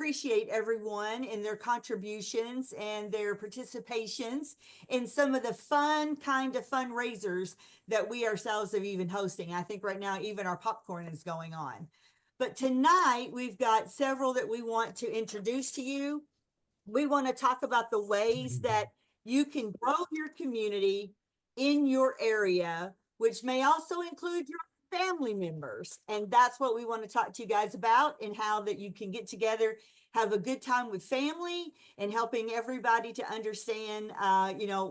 appreciate everyone and their contributions and their participations in some of the fun kind of fundraisers that we ourselves have even hosting. I think right now, even our popcorn is going on. But tonight, we've got several that we want to introduce to you. We want to talk about the ways that you can grow your community in your area, which may also include your family members. And that's what we want to talk to you guys about, and how that you can get together, have a good time with family, and helping everybody to understand,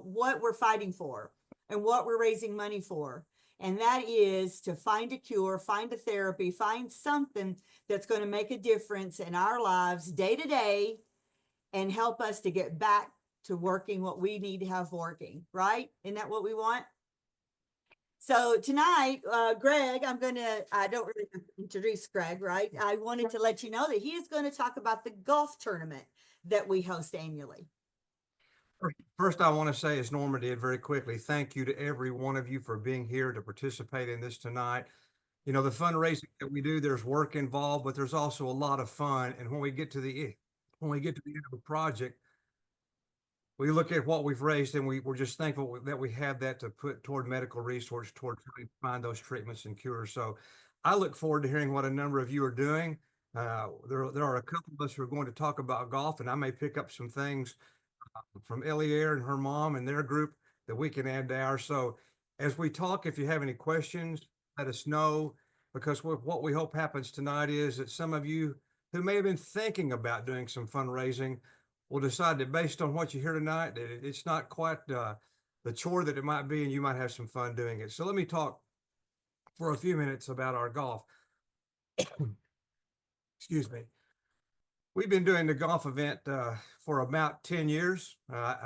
what we're fighting for and what we're raising money for. And that is to find a cure, find a therapy, find something that's going to make a difference in our lives day to day and help us to get back to working what we need to have working, right? Isn't that what we want? So tonight, Greg, I don't really have to introduce Greg, right? I wanted to let you know that he is going to talk about the golf tournament that we host annually. First, I want to say, as Norma did very quickly, thank you to every one of you for being here to participate in this tonight. You know, the fundraising that we do, there's work involved, but there's also a lot of fun. And when we get to the end of a project, we look at what we've raised, and we're just thankful that we have that to put toward medical resource, toward trying to find those treatments and cures. So I look forward to hearing what a number of you are doing. There are a couple of us who are going to talk about golf, and I may pick up some things from Elier and her mom and their group that we can add to ours. So as we talk, if you have any questions, let us know, because what we hope happens tonight is that some of you who may have been thinking about doing some fundraising will decide that, based on what you hear tonight, that it's not quite the chore that it might be, and you might have some fun doing it. So let me talk for a few minutes about our golf. Excuse me. We've been doing the golf event for about 10 years.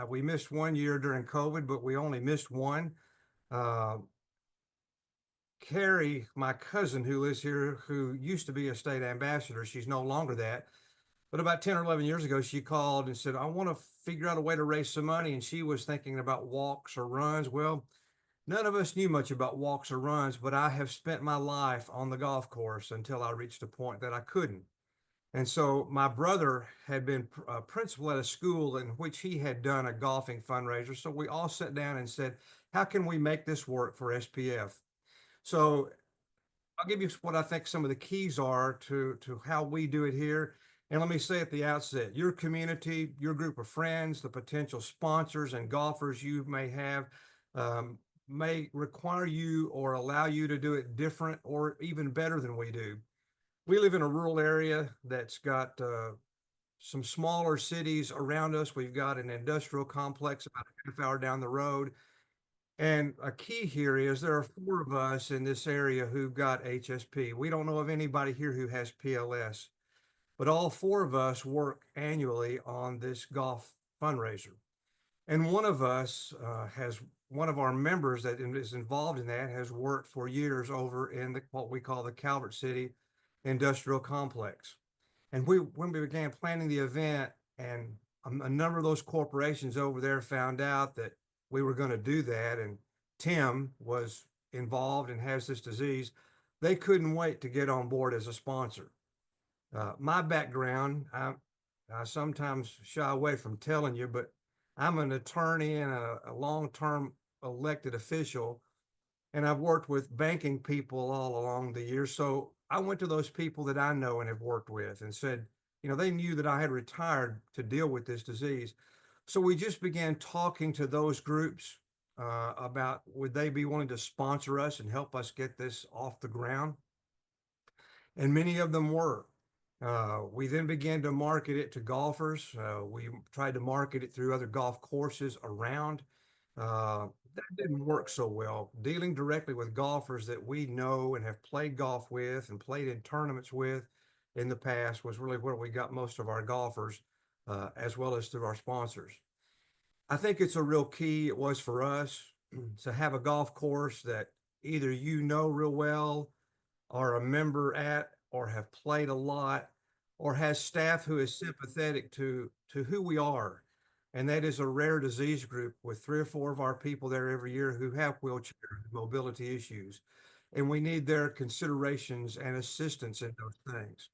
We missed 1 year during COVID, but we only missed one. Carrie, my cousin who lives here, who used to be a state ambassador, she's no longer that. But about 10 or 11 years ago, she called and said, I want to figure out a way to raise some money. And she was thinking about walks or runs. Well, none of us knew much about walks or runs, but I have spent my life on the golf course until I reached a point that I couldn't. And so my brother had been a principal at a school in which he had done a golfing fundraiser. So we all sat down and said, how can we make this work for SPF? So I'll give you what I think some of the keys are to how we do it here. And let me say at the outset, your community, your group of friends, the potential sponsors and golfers you may have, may require you or allow you to do it different or even better than we do. We live in a rural area that's got some smaller cities around us. We've got an industrial complex about a half hour down the road. And a key here is there are 4 of us in this area who've got HSP. We don't know of anybody here who has PLS, but all 4 of us work annually on this golf fundraiser. And one of us one of our members that is involved in that has worked for years over in what we call the Calvert City Industrial Complex. And when we began planning the event, and a number of those corporations over there found out that we were going to do that, and Tim was involved and has this disease, they couldn't wait to get on board as a sponsor. My background, I sometimes shy away from telling you, but I'm an attorney and a long-term elected official, and I've worked with banking people all along the years. So I went to those people that I know and have worked with and said, they knew that I had retired to deal with this disease. So we just began talking to those groups about would they be willing to sponsor us and help us get this off the ground. And many of them were. We then began to market it to golfers. We tried to market it through other golf courses around. That didn't work so well. Dealing directly with golfers that we know and have played golf with and played in tournaments with in the past was really where we got most of our golfers, as well as through our sponsors. I think it's a real key, it was for us, to have a golf course that either real well, are a member at, or have played a lot, or has staff who is sympathetic to who we are. And that is a rare disease group with 3 or 4 of our people there every year who have wheelchair mobility issues. And we need their considerations and assistance in those things.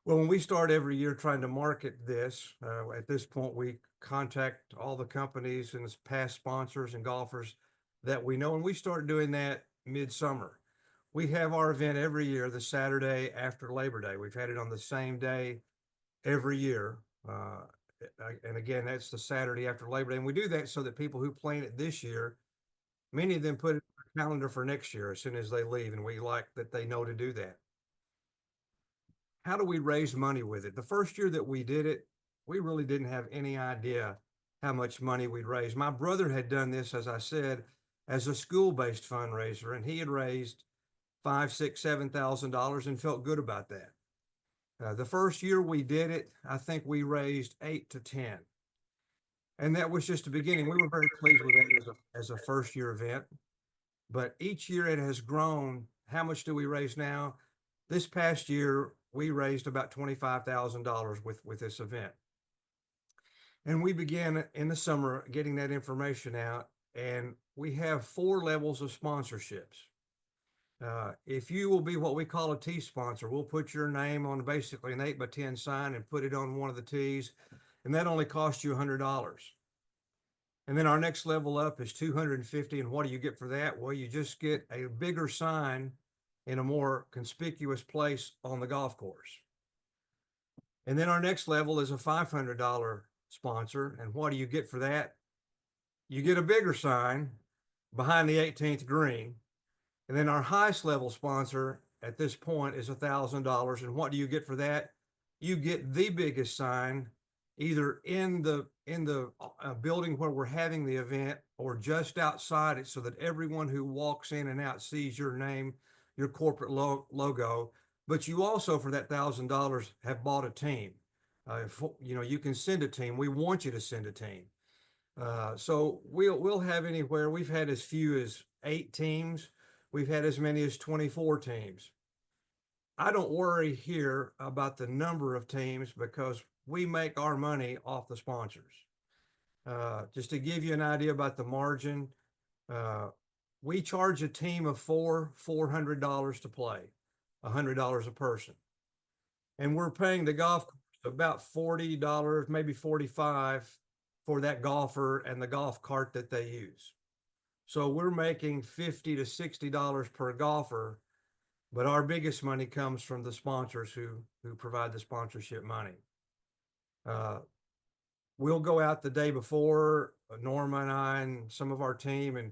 Well, when we start every year trying to market this, at this point, we contact all the companies and past sponsors and golfers that we know, and we start doing that midsummer. We have our event every year, the Saturday after Labor Day. We've had it on the same day every year. And again, that's the Saturday after Labor Day. And we do that so that people who plan it this year, many of them put it on their calendar for next year as soon as they leave. And we like that they know to do that. How do we raise money with it? The first year that we did it, we really didn't have any idea how much money we'd raise. My brother had done this, as I said, as a school-based fundraiser, and he had raised five, six, $7,000 and felt good about that. The first year we did it, I think we raised 8 to 10. And that was just the beginning. We were very pleased with that as a first year event. But each year it has grown. How much do we raise now? This past year, we raised about $25,000 with this event. And we began in the summer getting that information out. And we have 4 levels of sponsorships. If you will be what we call a tee sponsor, we'll put your name on basically an 8x10 sign and put it on one of the tees, and that only costs you $100. And then our next level up is $250. And what do you get for that? Well, you just get a bigger sign in a more conspicuous place on the golf course. And then our next level is a $500 sponsor. And what do you get for that? You get a bigger sign behind the 18th green. And then our highest level sponsor at this point is $1,000. And what do you get for that? You get the biggest sign either in the building where we're having the event or just outside it, so that everyone who walks in and out sees your name, your corporate logo. But you also, for that $1,000, have bought a team. You can send a team. We want you to send a team. So we'll have anywhere. We've had as few as 8 teams. We've had as many as 24 teams. I don't worry here about the number of teams because we make our money off the sponsors. Just to give you an idea about the margin, we charge a team of 4, $400 to play, $100 a person. And we're paying the golf course about $40, maybe $45 for that golfer and the golf cart that they use. So we're making $50 to $60 per golfer, but our biggest money comes from the sponsors who provide the sponsorship money. We'll go out the day before, Norma and I and some of our team, and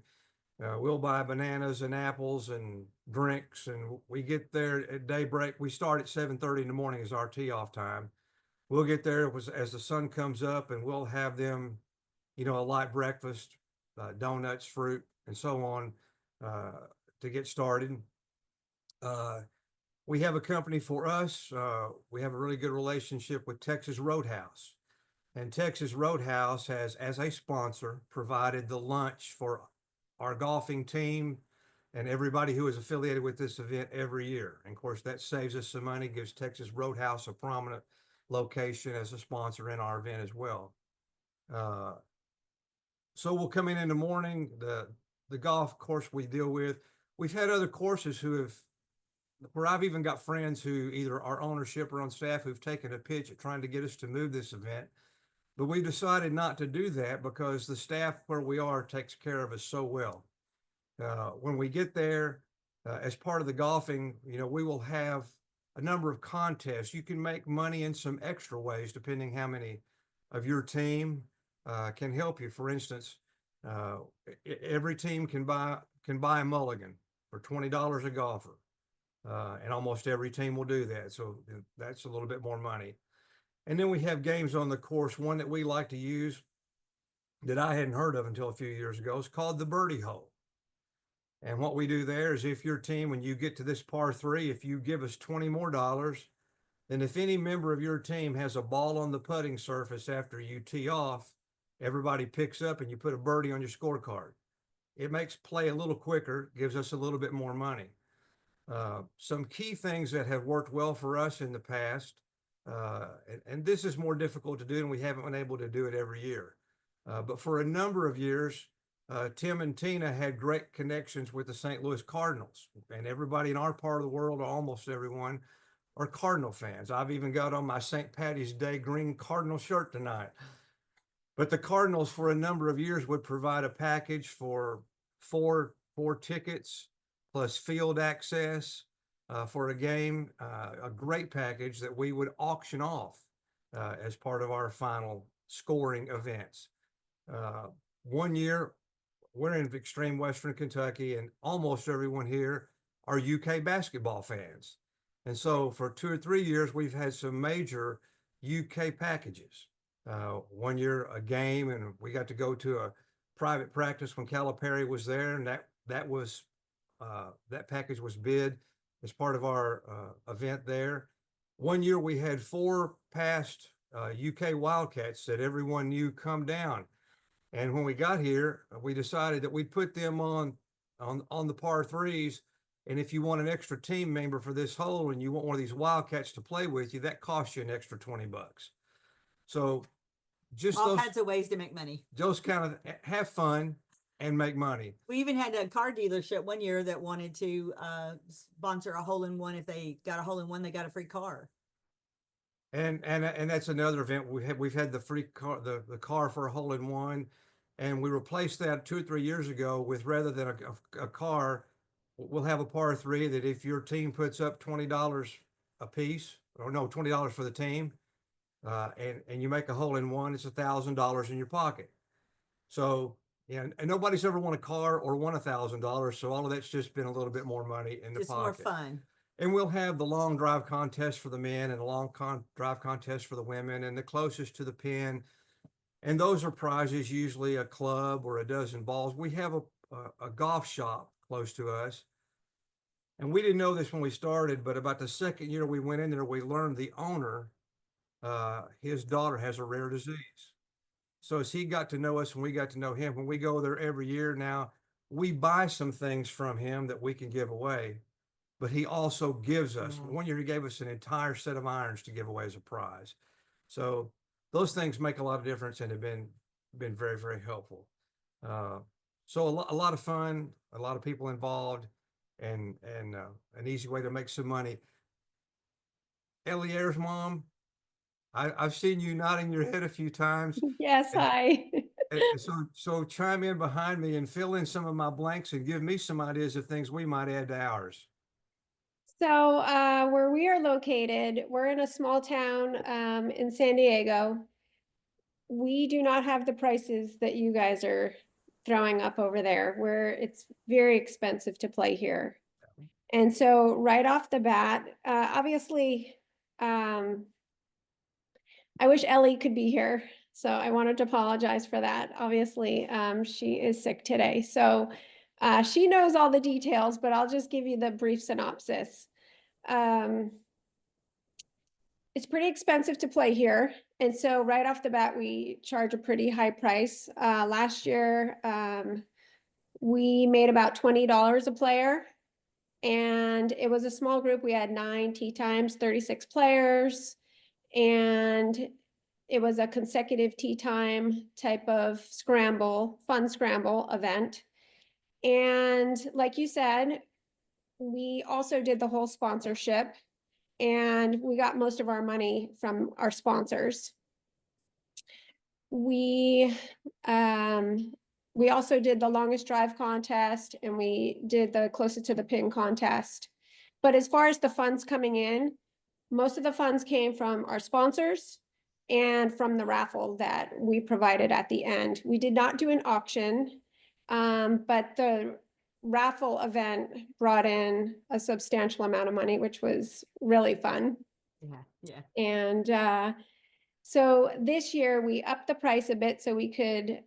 we'll buy bananas and apples and drinks. And we get there at daybreak. We start at 7:30 in the morning as our tee off time. We'll get there as the sun comes up, and we'll have them, a light breakfast, donuts, fruit, and so on, to get started. We have a company for us. We have a really good relationship with Texas Roadhouse. And Texas Roadhouse has, as a sponsor, provided the lunch for our golfing team and everybody who is affiliated with this event every year. And of course, that saves us some money, gives Texas Roadhouse a prominent location as a sponsor in our event as well. So we'll come in the morning. The golf course we deal with. We've had other courses where I've even got friends who either are ownership or on staff who've taken a pitch at trying to get us to move this event. But we decided not to do that because the staff where we are takes care of us so well. When we get there, as part of the golfing, we will have a number of contests. You can make money in some extra ways depending how many of your team can help you. For instance, every team can buy a mulligan for $20 a golfer, and almost every team will do that. So that's a little bit more money. And then we have games on the course. One that we like to use that I hadn't heard of until a few years ago is called the birdie hole. And what we do there is, if your team, when you get to this par 3, if you give us $20 more, then if any member of your team has a ball on the putting surface after you tee off, everybody picks up and you put a birdie on your scorecard. It makes play a little quicker, gives us a little bit more money. Some key things that have worked well for us in the past, and this is more difficult to do, and we haven't been able to do it every year. But for a number of years, Tim and Tina had great connections with the St. Louis Cardinals, and everybody in our part of the world, or almost everyone, are Cardinal fans. I've even got on my St. Patty's Day green Cardinal shirt tonight. But the Cardinals, for a number of years, would provide a package for four tickets plus field access for a game, a great package that we would auction off as part of our final scoring events. One year, we're in extreme Western Kentucky, and almost everyone here are UK basketball fans. And so for 2 or 3 years, we've had some major UK packages. One year, a game, and we got to go to a private practice when Calipari was there, and that package was bid as part of our event there. One year, we had 4 past UK Wildcats that everyone knew come down. And when we got here, we decided that we'd put them on the par threes. And if you want an extra team member for this hole and you want one of these Wildcats to play with you, that costs you an extra $20. So just All kinds of ways to make money. those kind of have fun and make money. We even had a car dealership one year that wanted to sponsor a hole-in-one. If they got a hole-in-one, they got a free car. And that's another event we've had the free car, the car for a hole-in-one, and we replaced that 2 or 3 years ago with, rather than a car, we'll have a par three that if your team puts up $20 a piece, or no, $20 for the team, and you make a hole-in-one, it's $1,000 in your pocket. So, yeah, and nobody's ever won a car or won $1,000, so all of that's just been a little bit more money in the Just pocket. more fun. And we'll have the long drive contest for the men and a long drive contest for the women, and the closest to the pin. And those are prizes, usually a club or a dozen balls. We have a golf shop close to us. And we didn't know this when we started, but about the second year we went in there, we learned the owner, his daughter has a rare disease. So as he got to know us and we got to know him, when we go there every year now, we buy some things from him that we can give away. But he also gives us, one year he gave us an entire set of irons to give away as a prize. So those things make a lot of difference and have been very, very helpful. So a lot of fun, a lot of people involved, and an easy way to make some money. Ellie Ayer's mom, I've seen you nodding your head a few times. Yes, hi. So chime in behind me and fill in some of my blanks and give me some ideas of things we might add to ours. So where we are located, we're in a small town in San Diego. We do not have the prices that you guys are throwing up over there, where it's very expensive to play here. And so right off the bat, obviously, I wish Ellie could be here. So I wanted to apologize for that. Obviously, she is sick today. So she knows all the details, but I'll just give you the brief synopsis. It's pretty expensive to play here. And so right off the bat, we charge a pretty high price. Last year, we made about $20 a player. And it was a small group. We had 9 tee times, 36 players. And it was a consecutive tee time type of fun scramble event. And like you said, we also did the whole sponsorship, and we got most of our money from our sponsors. We also did the longest drive contest, and we did the closest to the pin contest. But as far as the funds coming in, most of the funds came from our sponsors and from the raffle that we provided at the end. We did not do an auction, but the raffle event brought in a substantial amount of money, which was really fun. Yeah. And so this year we upped the price a bit so we could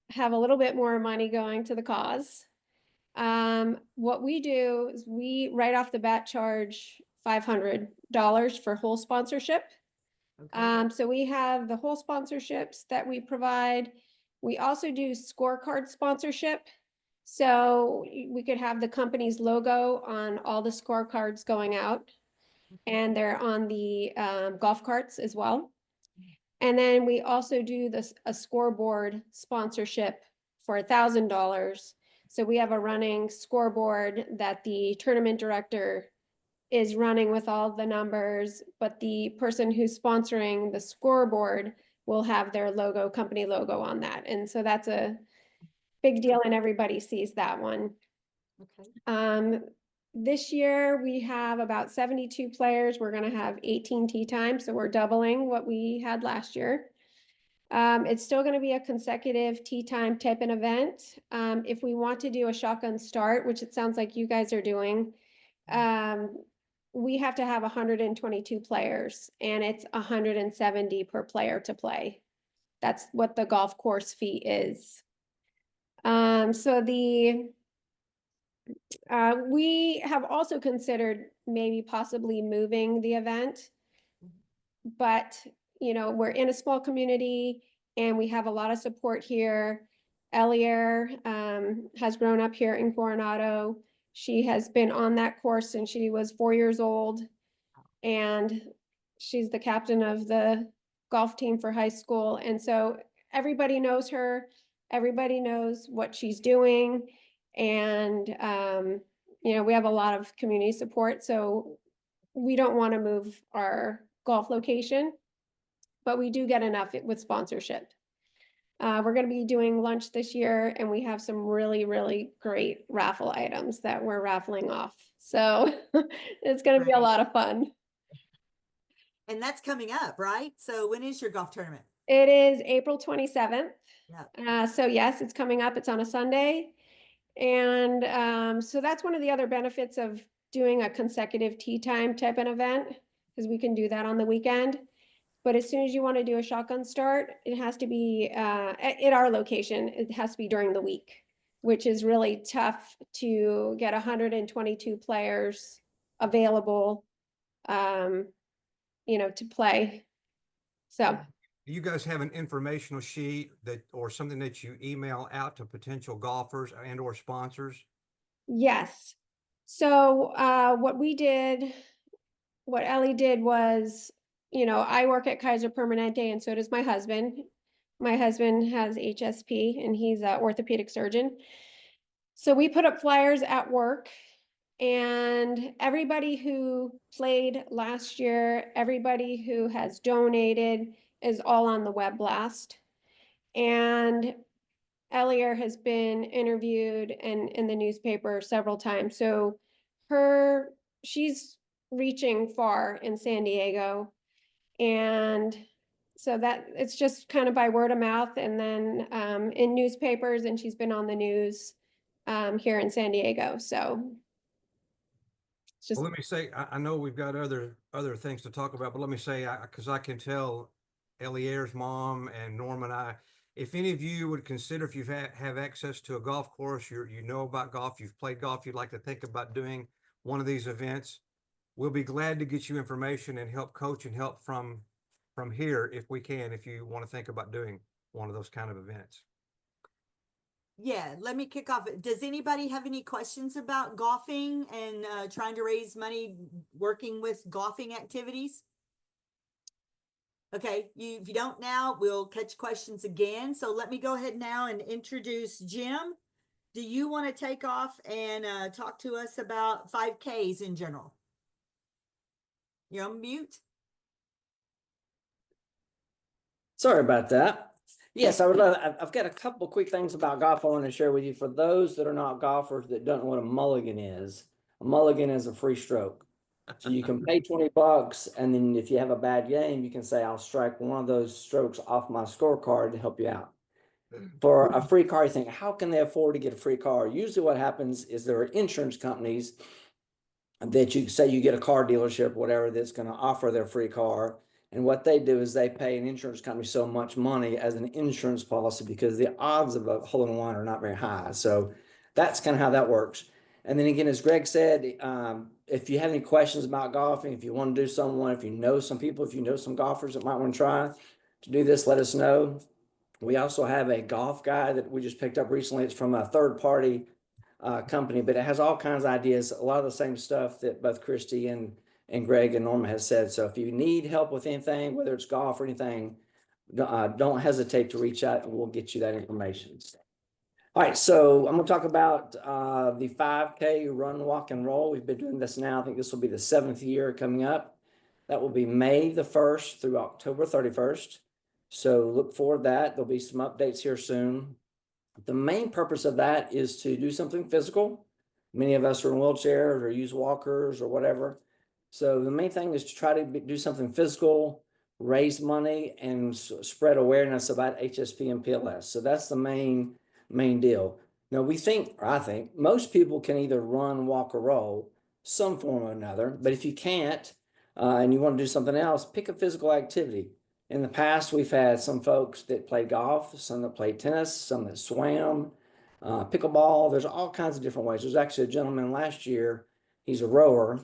have a little bit more money going to the cause. What we do is we right off the bat charge $500 for whole sponsorship. Okay. So we have the whole sponsorships that we provide. We also do scorecard sponsorship. So we could have the company's logo on all the scorecards going out, and they're on the golf carts as well. And then we also do a scoreboard sponsorship for $1,000. So we have a running scoreboard that the tournament director is running with all the numbers, but the person who's sponsoring the scoreboard will have their logo, company logo on that. And so that's a big deal and everybody sees that one. Okay. This year we have about 72 players. We're going to have 18 tee times, so we're doubling what we had last year. It's still going to be a consecutive tee time type of event. If we want to do a shotgun start, which it sounds like you guys are doing, we have to have 122 players, and it's 170 per player to play. That's what the golf course fee is. So we have also considered maybe possibly moving the event, but we're in a small community and we have a lot of support here. Elier has grown up here in Coronado. She has been on that course since she was 4 years old, and she's the captain of the golf team for high school. And so everybody knows her, everybody knows what she's doing. And, we have a lot of community support. So we don't want to move our golf location, but we do get enough with sponsorship. We're going to be doing lunch this year, and we have some really, really great raffle items that we're raffling off. So it's going to be a lot of fun. And that's coming up, right? So when is your golf tournament? It is April 27th. Yeah. So yes, it's coming up. It's on a Sunday. And so that's one of the other benefits of doing a consecutive tee time type of event, because we can do that on the weekend. But as soon as you want to do a shotgun start, it has to be at our location. It has to be during the week, which is really tough to get 122 players available, to play. So Do you guys have an informational sheet or something that you email out to potential golfers and or sponsors? yes. So what Ellie did was, I work at Kaiser Permanente, and so does my husband. My husband has HSP, and he's an orthopedic surgeon. So we put up flyers at work, and everybody who played last year, everybody who has donated is all on the web blast. And Elier has been interviewed and in the newspaper several times. So she's reaching far in San Diego. And so that it's just kind of by word of mouth, and then in newspapers, and she's been on the news here in San Diego. So it's just, Well, let me say, I know we've got other things to talk about, but let me say, because I can tell Elier's mom and Norm and I, if any of you would consider, if you have access to a golf course, you know about golf, you've played golf, you'd like to think about doing one of these events, we'll be glad to get you information and help coach and help from here if we can, if you want to think about doing one of those kind of events. Yeah, let me kick off. Does anybody have any questions about golfing and trying to raise money working with golfing activities? Okay, if you don't now, we'll catch questions again. So let me go ahead now and introduce Jim. Do you want to take off and talk to us about 5Ks in general? You're on mute. Sorry about that. Yes, I would love. I've got a couple quick things about golf I want to share with you. For those that are not golfers that don't know what a mulligan is a free stroke. So you can pay $20, and then if you have a bad game, you can say, I'll strike one of those strokes off my scorecard to help you out. For a free car, you think, how can they afford to get a free car? Usually what happens is there are insurance companies that you say you get a car dealership, whatever, that's going to offer their free car. And what they do is they pay an insurance company so much money as an insurance policy because the odds of a hole in one are not very high. So that's kind of how that works. And then again, as Greg said, if you have any questions about golfing, if you want to do someone, if you know some people, if you know some golfers that might want to try to do this, let us know. We also have a golf guide that we just picked up recently. It's from a third party company, but it has all kinds of ideas, a lot of the same stuff that both Christy and Greg and Norma has said. So if you need help with anything, whether it's golf or anything, don't hesitate to reach out and we'll get you that information. All right, so I'm gonna talk about the 5K run, walk, and roll. We've been doing this now. I think this will be the 7th year coming up. That will be May the 1st through October 31st. So look forward to that. There'll be some updates here soon. The main purpose of that is to do something physical. Many of us are in wheelchairs or use walkers or whatever. So the main thing is to try to do something physical, raise money, and spread awareness about HSP and PLS. So that's the main deal. Now we think, or I think, most people can either run, walk, or roll some form or another. But if you can't, and you want to do something else, pick a physical activity. In the past, we've had some folks that play golf, some that play tennis, some that swam, pickleball. There's all kinds of different ways. There's actually a gentleman last year, he's a rower,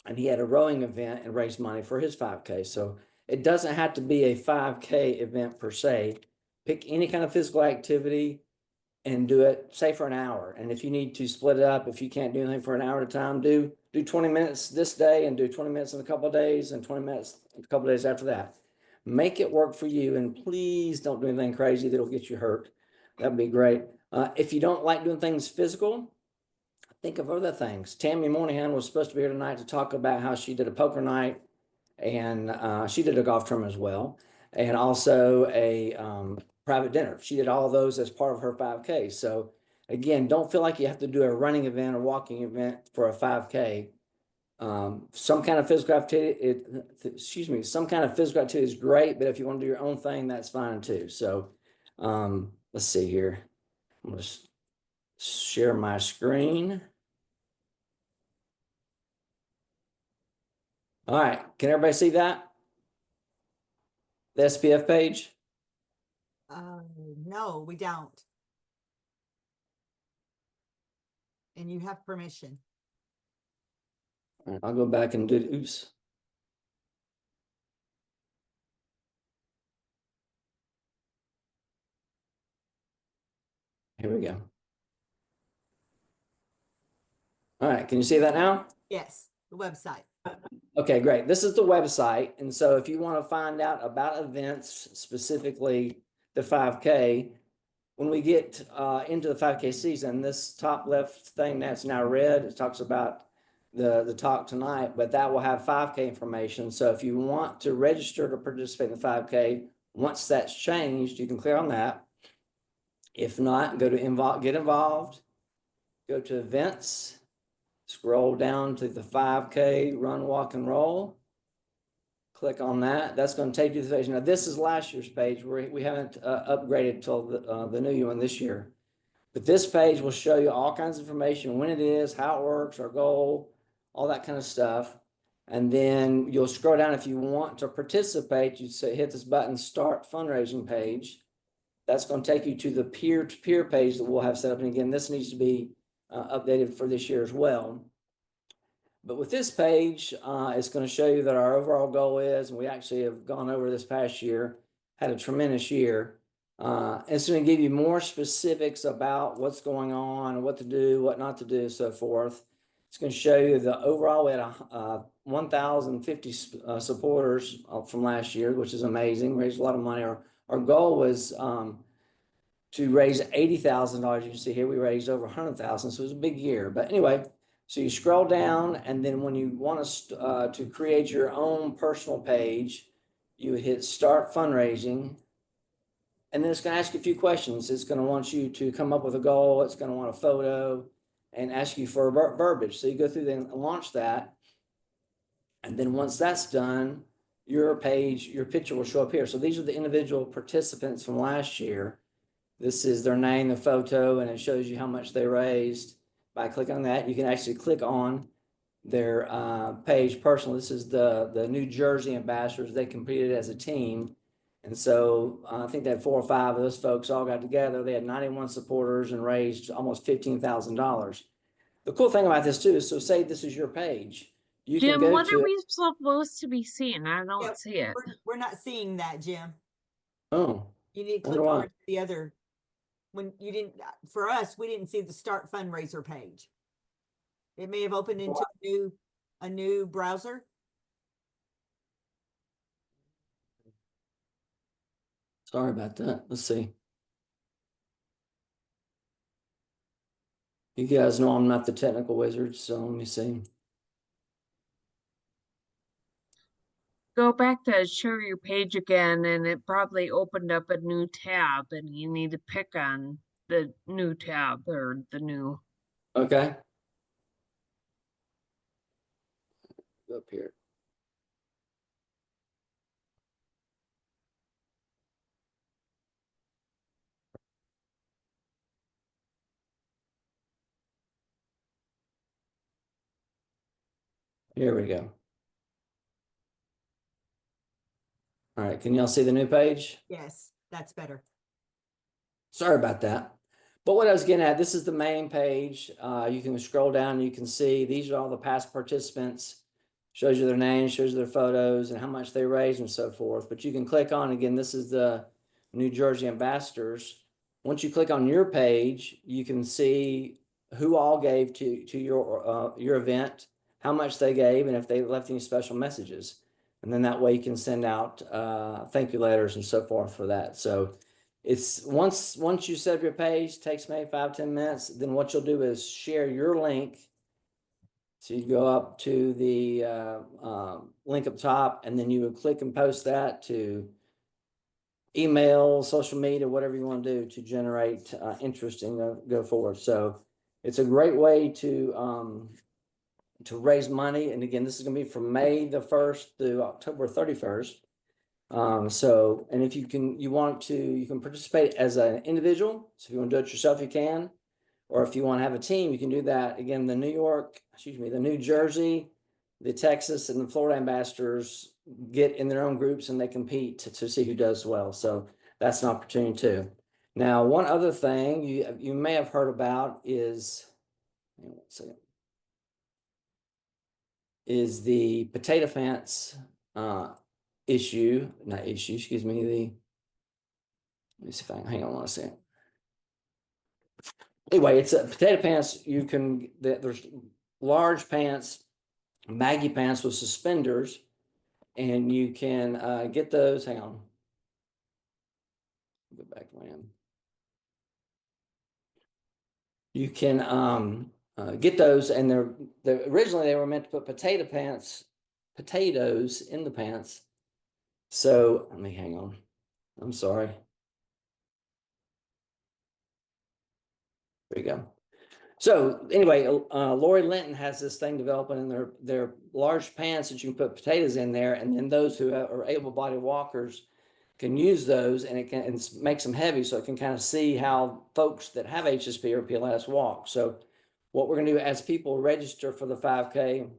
and he had a rowing event and raised money for his 5K. So it doesn't have to be a 5K event per se. Pick any kind of physical activity and do it, say, for an hour. And if you need to split it up, if you can't do anything for an hour at a time, do 20 minutes this day and do 20 minutes in a couple of days and 20 minutes a couple of days after that. Make it work for you, and please don't do anything crazy that'll get you hurt. That'd be great. If you don't like doing things physical, think of other things. Tammy Moynihan was supposed to be here tonight to talk about how she did a poker night, and she did a golf tournament as well, and also a private dinner. She did all of those as part of her 5K. So again, don't feel like you have to do a running event or walking event for a 5K. Some kind of physical activity, some kind of physical activity is great, but if you want to do your own thing, that's fine too. So let's see here. I'm going to share my screen. All right, can everybody see that? The SPF page? No, we don't. And you have permission. All right, I'll go back and do, oops. Here we go. All right, can you see that now? Yes, the website. Okay, great. This is the website. And so if you want to find out about events, specifically the 5K, when we get into the 5K season, this top left thing that's now red, it talks about the talk tonight, but that will have 5K information. So if you want to register to participate in the 5K, once that's changed, you can click on that. If not, go to get involved, go to events, scroll down to the 5K run, walk, and roll. Click on that. That's going to take you to the page. Now, this is last year's page. We haven't upgraded till the new one this year. But this page will show you all kinds of information, when it is, how it works, our goal, all that kind of stuff. And then you'll scroll down. If you want to participate, you say hit this button, Start Fundraising page. That's going to take you to the peer-to-peer page that we'll have set up. And again, this needs to be updated for this year as well. But with this page, it's going to show you that our overall goal is, and we actually have gone over this past year, had a tremendous year. It's going to give you more specifics about what's going on, what to do, what not to do, so forth. It's going to show you the overall, we had 1,050 supporters from last year, which is amazing. Raised a lot of money. Our goal was to raise $80,000. You can see here we raised over 100,000, so it was a big year. But anyway, so you scroll down, and then when you want to create your own personal page, you would hit Start Fundraising. And then it's going to ask you a few questions. It's going to want you to come up with a goal. It's going to want a photo and ask you for verbiage. So you go through and launch that. And then once that's done, your page, your picture will show up here. So these are the individual participants from last year. This is their name, the photo, and it shows you how much they raised. By clicking on that, you can actually click on their page personally. This is the New Jersey ambassadors. They competed as a team. And so I think they had 4 or 5 of those folks all got together. They had 91 supporters and raised almost $15,000. The cool thing about this too is, so say this is your page. You can Jim, go what to are it. we supposed to be seeing? I don't Yep, see it. We're not seeing that, Jim. Oh, You need to Wonder click why. over to the other. When you didn't, for us, we didn't see the Start Fundraiser page. It may have opened into a new browser. sorry about that. Let's see. You guys know I'm not the technical wizard, so let me see. Go back to share your page again, and it probably opened up a new tab, and you need to pick on the new tab or the new. Okay. Go up here. Here we go. All right, can y'all see the new page? Yes, that's better. Sorry about that. But what I was getting at, this is the main page. You can scroll down, you can see these are all the past participants. Shows you their names, shows you their photos and how much they raised and so forth. But you can click on, again, this is the New Jersey ambassadors. Once you click on your page, you can see who all gave to your event, how much they gave, and if they left any special messages. And then that way you can send out thank you letters and so forth for that. So it's once you set up your page, takes maybe 5-10 minutes. Then what you'll do is share your link. So you go up to the link up top, and then you would click and post that to email, social media, whatever you want to do to generate interest and go forward. So it's a great way to raise money. And again, this is going to be from May the 1st through October 31st. So, and if you can participate as an individual. So if you want to do it yourself, you can. Or if you want to have a team, you can do that. Again, the New Jersey, the Texas, and the Florida ambassadors get in their own groups and they compete to see who does well. So that's an opportunity too. Now, one other thing you may have heard about is, hang on one second, is the potato fence let me see if I can, hang on one second. Anyway, it's a potato pants. There's large pants, baggy pants with suspenders, and you can get those. Hang on. Go back around. You can get those, and originally they were meant to put potatoes in the pants. So let me hang on. I'm sorry. There you go. So anyway, Lori Linton has this thing developing in their large pants that you can put potatoes in there, and then those who are able-bodied walkers can use those, and it makes them heavy, so it can kind of see how folks that have HSP or PLS walk. So what we're going to do as people register for the 5K,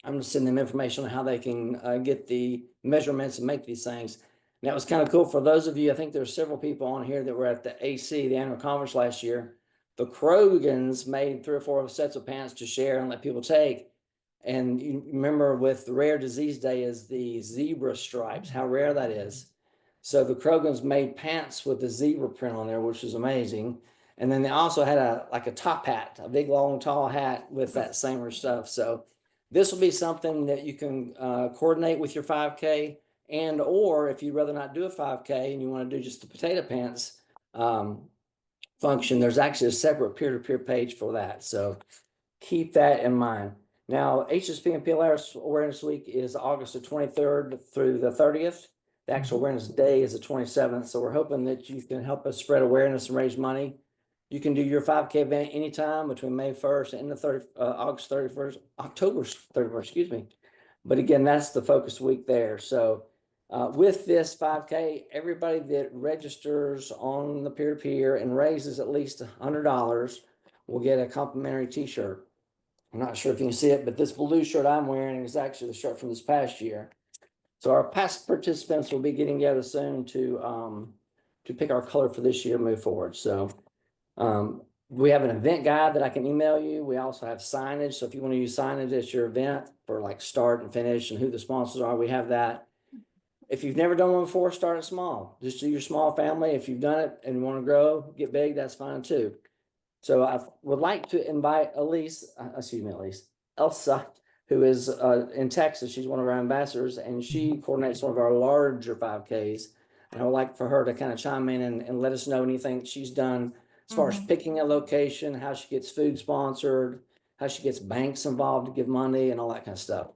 I'm going to send them information on how they can get the measurements and make these things. And that was kind of cool for those of you. I think there's several people on here that were at the AC, the annual conference last year. The Krogans made 3 or 4 sets of pants to share and let people take. And you remember with the Rare Disease Day is the zebra stripes, how rare that is. So the Krogans made pants with the zebra print on there, which was amazing. And then they also had a top hat, a big, long, tall hat with that same stuff. So this will be something that you can coordinate with your 5K, or if you'd rather not do a 5K and you want to do just the potato pants function, there's actually a separate peer-to-peer page for that. So keep that in mind. Now, HSP and PLS Awareness Week is August the 23rd through the 30th. The actual awareness day is the 27th. So we're hoping that you can help us spread awareness and raise money. You can do your 5K event anytime between May 1st and August 31st, October 31st, excuse me. But again, that's the focus week there. So with this 5K, everybody that registers on the peer-to-peer and raises at least $100 will get a complimentary t-shirt. I'm not sure if you can see it, but this blue shirt I'm wearing is actually the shirt from this past year. So our past participants will be getting together soon to pick our color for this year, move forward. So we have an event guide that I can email you. We also have signage. So if you want to use signage at your event for like start and finish and who the sponsors are, we have that. If you've never done one before, start it small. Just do your small family. If you've done it and you want to grow, get big, that's fine too. So I would like to invite Elsa, who is in Texas. She's one of our ambassadors, and she coordinates one of our larger 5Ks. And I would like for her to kind of chime in and let us know anything that she's done as far as picking a location, how she gets food sponsored, how she gets banks involved to give money and all that kind of stuff.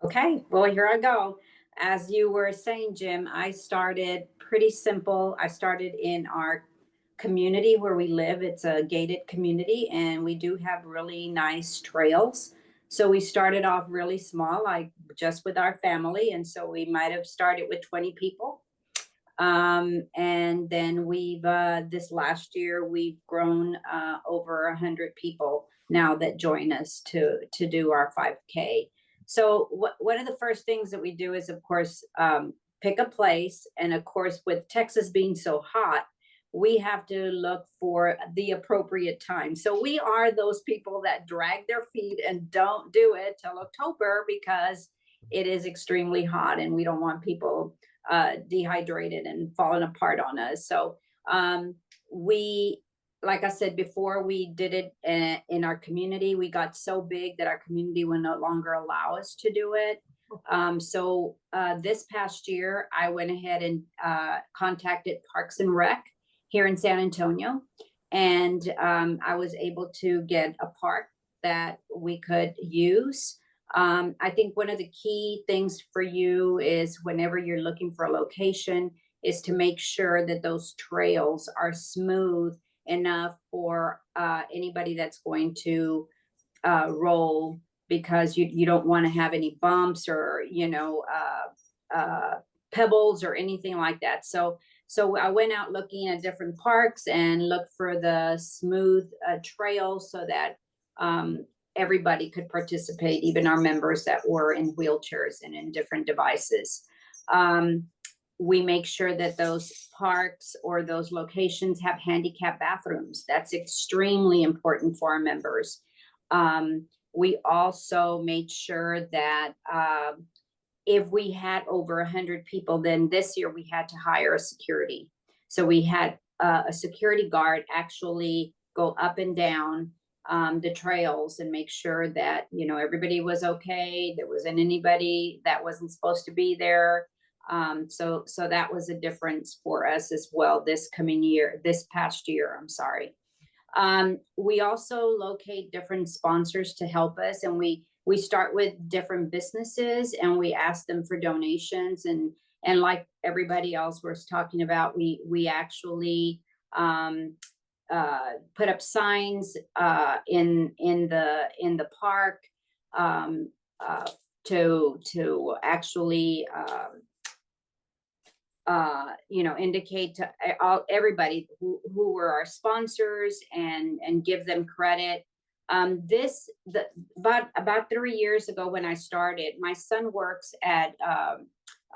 Okay, well, here I go. As you were saying, Jim, I started pretty simple. I started in our community where we live. It's a gated community and we do have really nice trails. So we started off really small, like just with our family. And so we might have started with 20 people. And then we've, this last year, we've grown over 100 people now that join us to do our 5K. So one of the first things that we do is, of course, pick a place. And of course, with Texas being so hot, we have to look for the appropriate time. So we are those people that drag their feet and don't do it till October because it is extremely hot and we don't want people dehydrated and falling apart on us. So we, like I said before, we did it in our community. We got so big that our community will no longer allow us to do it. So this past year, I went ahead and contacted Parks and Rec here in San Antonio. And I was able to get a park that we could use. I think one of the key things for you is whenever you're looking for a location is to make sure that those trails are smooth enough for anybody that's going to roll, because you don't want to have any bumps or, pebbles or anything like that. So I went out looking at different parks and looked for the smooth trails so that everybody could participate, even our members that were in wheelchairs and in different devices. We make sure that those parks or those locations have handicap bathrooms. That's extremely important for our members. We also made sure that if we had over 100 people, then this year we had to hire a security. So we had a security guard actually go up and down the trails and make sure that, everybody was okay. There wasn't anybody that wasn't supposed to be there. So that was a difference for us as well this past year, I'm sorry. We also locate different sponsors to help us, and we start with different businesses and we ask them for donations, and like everybody else was talking about, we actually put up signs in the park to actually indicate to everybody who were our sponsors and give them credit. About 3 years ago when I started, my son works at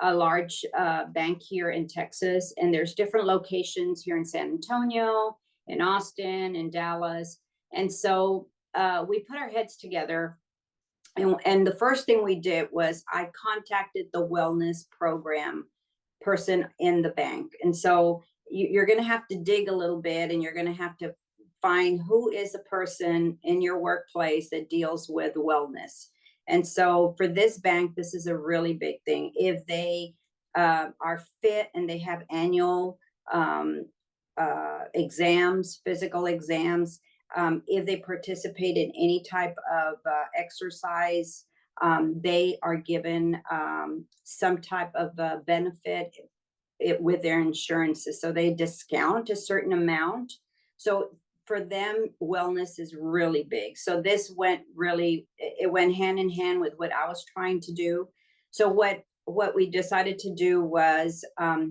a large bank here in Texas, and there's different locations here in San Antonio, in Austin, in Dallas. And so we put our heads together, and the first thing we did was I contacted the wellness program person in the bank. And so you're going to have to dig a little bit, and you're going to have to find who is a person in your workplace that deals with wellness. And so for this bank, this is a really big thing. If they are fit and they have annual exams, physical exams, if they participate in any type of exercise, they are given some type of benefit with their insurances. So they discount a certain amount. So for them, wellness is really big. So this went hand in hand with what I was trying to do. So what we decided to do was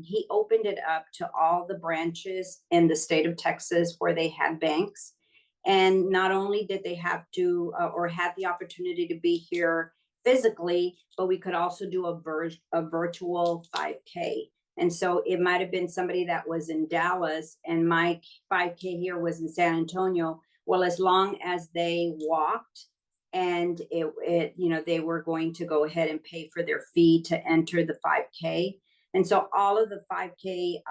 he opened it up to all the branches in the state of Texas where they had banks. And not only did they have to or had the opportunity to be here physically, but we could also do a virtual 5K. And so it might have been somebody that was in Dallas and my 5K here was in San Antonio. Well, as long as they walked and they were going to go ahead and pay for their fee to enter the 5K. And so all of the 5K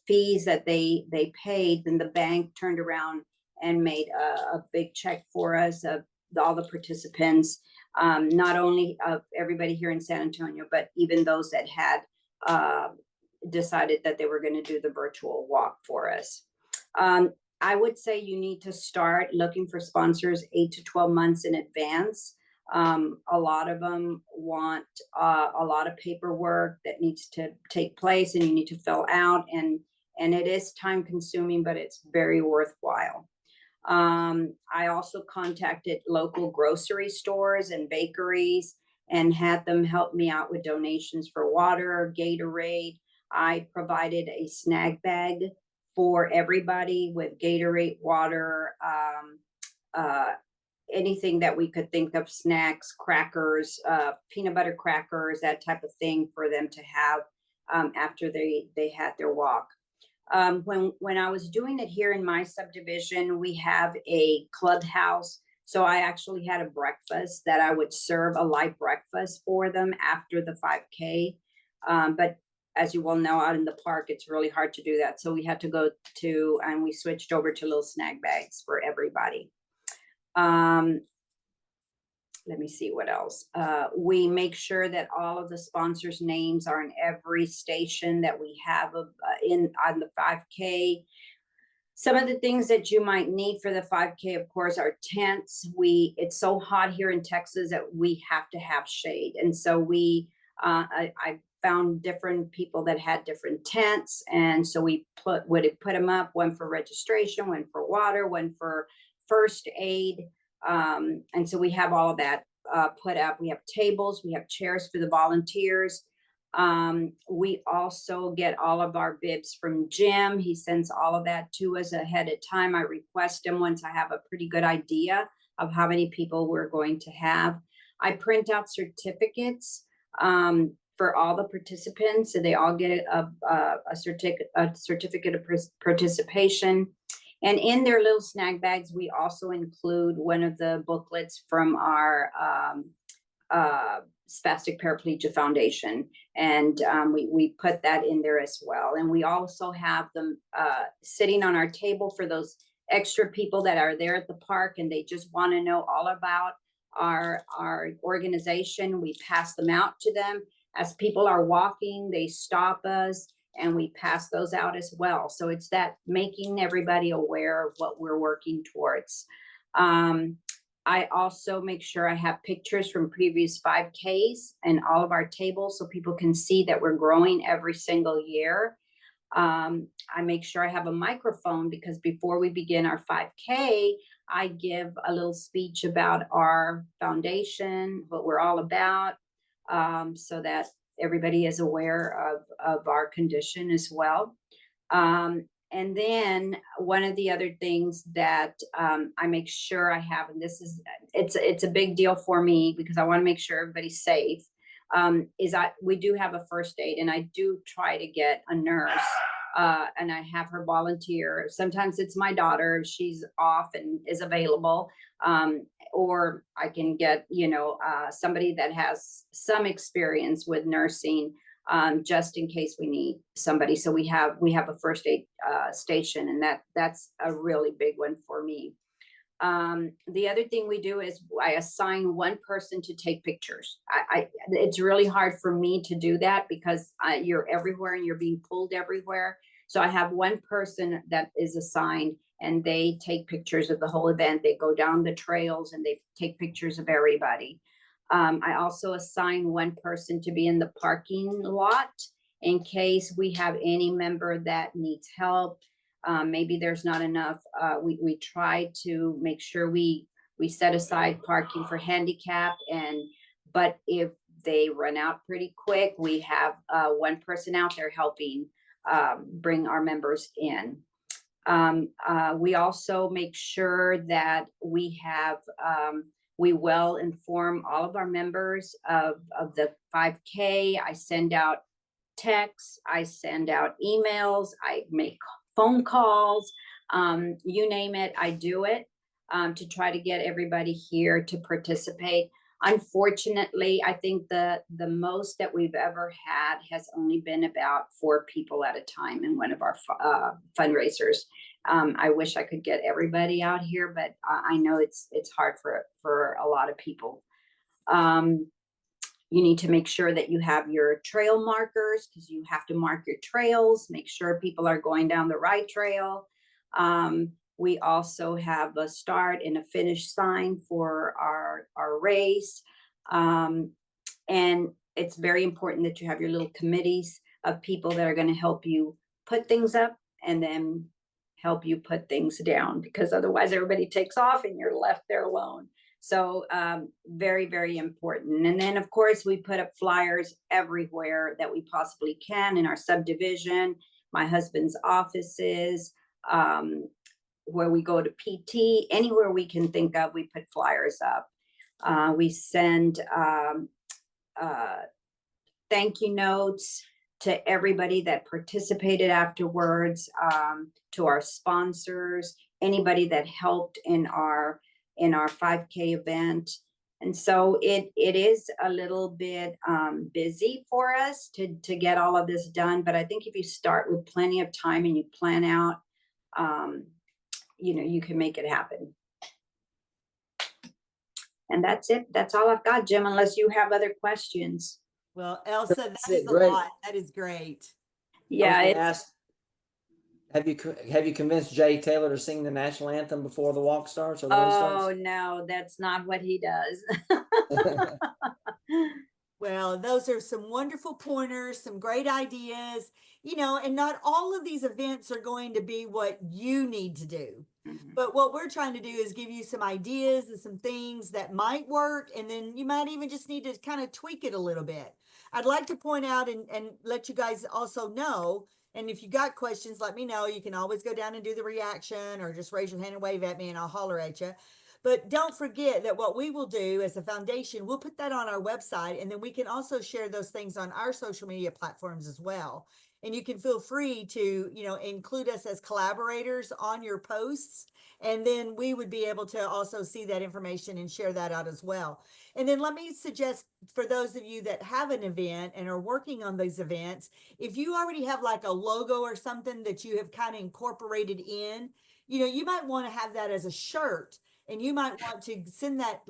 fees that they paid, then the bank turned around and made a big check for us of all the participants, not only of everybody here in San Antonio, but even those that had decided that they were going to do the virtual walk for us. I would say you need to start looking for sponsors 8 to 12 months in advance. A lot of them want a lot of paperwork that needs to take place, and you need to fill out, and it is time consuming, but it's very worthwhile. I also contacted local grocery stores and bakeries and had them help me out with donations for water, Gatorade. I provided a snack bag for everybody with Gatorade, water, anything that we could think of, snacks, crackers, peanut butter crackers, that type of thing for them to have after they had their walk. When I was doing it here in my subdivision, we have a clubhouse. So I actually had a breakfast that I would serve a light breakfast for them after the 5K. But as you well know, out in the park, it's really hard to do that. So we had to go to, and we switched over to little snack bags for everybody. Let me see what else. We make sure that all of the sponsors' names are in every station that we have on the 5K. Some of the things that you might need for the 5K, of course, are tents. It's so hot here in Texas that we have to have shade. And so I found different people that had different tents. And so we would put them up, one for registration, one for water, one for first aid. And so we have all of that put up. We have tables, we have chairs for the volunteers. We also get all of our bibs from Jim. He sends all of that to us ahead of time. I request them once I have a pretty good idea of how many people we're going to have. I print out certificates for all the participants, so they all get a certificate of participation. And in their little snack bags, we also include one of the booklets from our Spastic Paraplegia Foundation. And we put that in there as well. And we also have them sitting on our table for those extra people that are there at the park and they just want to know all about our organization. We pass them out to them. As people are walking, they stop us and we pass those out as well. So it's that making everybody aware of what we're working towards. I also make sure I have pictures from previous 5Ks and all of our tables so people can see that we're growing every single year. I make sure I have a microphone because before we begin our 5K, I give a little speech about our foundation, what we're all about, so that everybody is aware of our condition as well. And then one of the other things that I make sure I have, and it's a big deal for me because I want to make sure everybody's safe, we do have a first aid, and I do try to get a nurse, and I have her volunteer. Sometimes it's my daughter if she's off and is available, or I can get somebody that has some experience with nursing, just in case we need somebody. So we have a first aid station, and that's a really big one for me. The other thing we do is I assign one person to take pictures. It's really hard for me to do that because you're everywhere and you're being pulled everywhere. So I have one person that is assigned, and they take pictures of the whole event. They go down the trails and they take pictures of everybody. I also assign one person to be in the parking lot in case we have any member that needs help. Maybe there's not enough. We try to make sure we set aside parking for handicap, but if they run out pretty quick, we have one person out there helping bring our members in. We also make sure that we well inform all of our members of the 5K. I send out texts, I send out emails, I make phone calls, you name it, I do it to try to get everybody here to participate. Unfortunately, I think the most that we've ever had has only been about 4 people at a time in one of our fundraisers. I wish I could get everybody out here, but I know it's hard for a lot of people. You need to make sure that you have your trail markers, because you have to mark your trails, make sure people are going down the right trail. We also have a start and a finish sign for our race. And it's very important that you have your little committees of people that are going to help you put things up and then help you put things down, because otherwise everybody takes off and you're left there alone. So very, very important. And then, of course, we put up flyers everywhere that we possibly can, in our subdivision, my husband's offices, where we go to PT, anywhere we can think of, we put flyers up. We send thank you notes to everybody that participated afterwards, to our sponsors, anybody that helped in our 5K event. And so it is a little bit busy for us to get all of this done. But I think if you start with plenty of time and you plan out, you know, you can make it happen. And that's it. That's all I've got, Jim, unless you have other questions. Well, Elsa, that That's is it, a great. lot. That is great. Yeah, it's, Ask, have you convinced Jay Taylor to sing the national anthem before the walk starts or the run oh starts? no, that's not what he does. Well, those are some wonderful pointers, some great ideas, you know, and not all of these events are going to be what you need to do. But what we're trying to do is give you some ideas and some things that might work. And then you might even just need to kind of tweak it a little bit. I'd like to point out and let you guys also know. And if you got questions, let me know. You can always go down and do the reaction or just raise your hand and wave at me and I'll holler at you. But don't forget that what we will do as a foundation, we'll put that on our website, and then we can also share those things on our social media platforms as well. And you can feel free to, you know, include us as collaborators on your posts. And then we would be able to also see that information and share that out as well. And then let me suggest for those of you that have an event and are working on these events, if you already have like a logo or something that you have kind of incorporated in, you know, you might want to have that as a shirt. And you might want to send that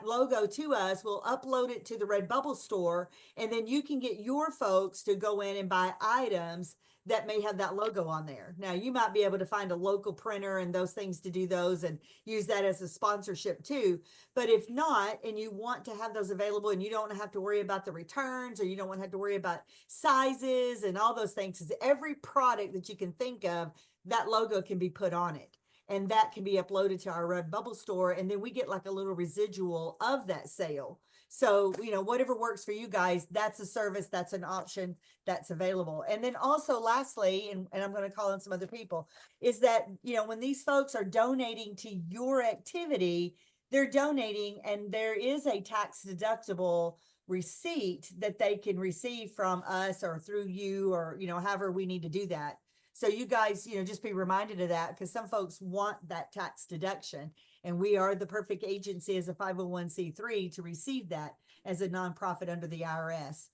logo to us. We'll upload it to the Redbubble store, and then you can get your folks to go in and buy items that may have that logo on there. Now, you might be able to find a local printer and those things to do those and use that as a sponsorship too. But if not, and you want to have those available and you don't have to worry about the returns, or you don't want to have to worry about sizes and all those things, because every product that you can think of, that logo can be put on it. And that can be uploaded to our Redbubble store. And then we get like a little residual of that sale. So, you know, whatever works for you guys, that's a service, that's an option that's available. And then also lastly, and I'm going to call on some other people, is that, you know, when these folks are donating to your activity, they're donating, and there is a tax deductible receipt that they can receive from us or through you, or, you know, however we need to do that. So you guys, you know, just be reminded of that, because some folks want that tax deduction, and we are the perfect agency as a 501c3 to receive that as a nonprofit under the IRS.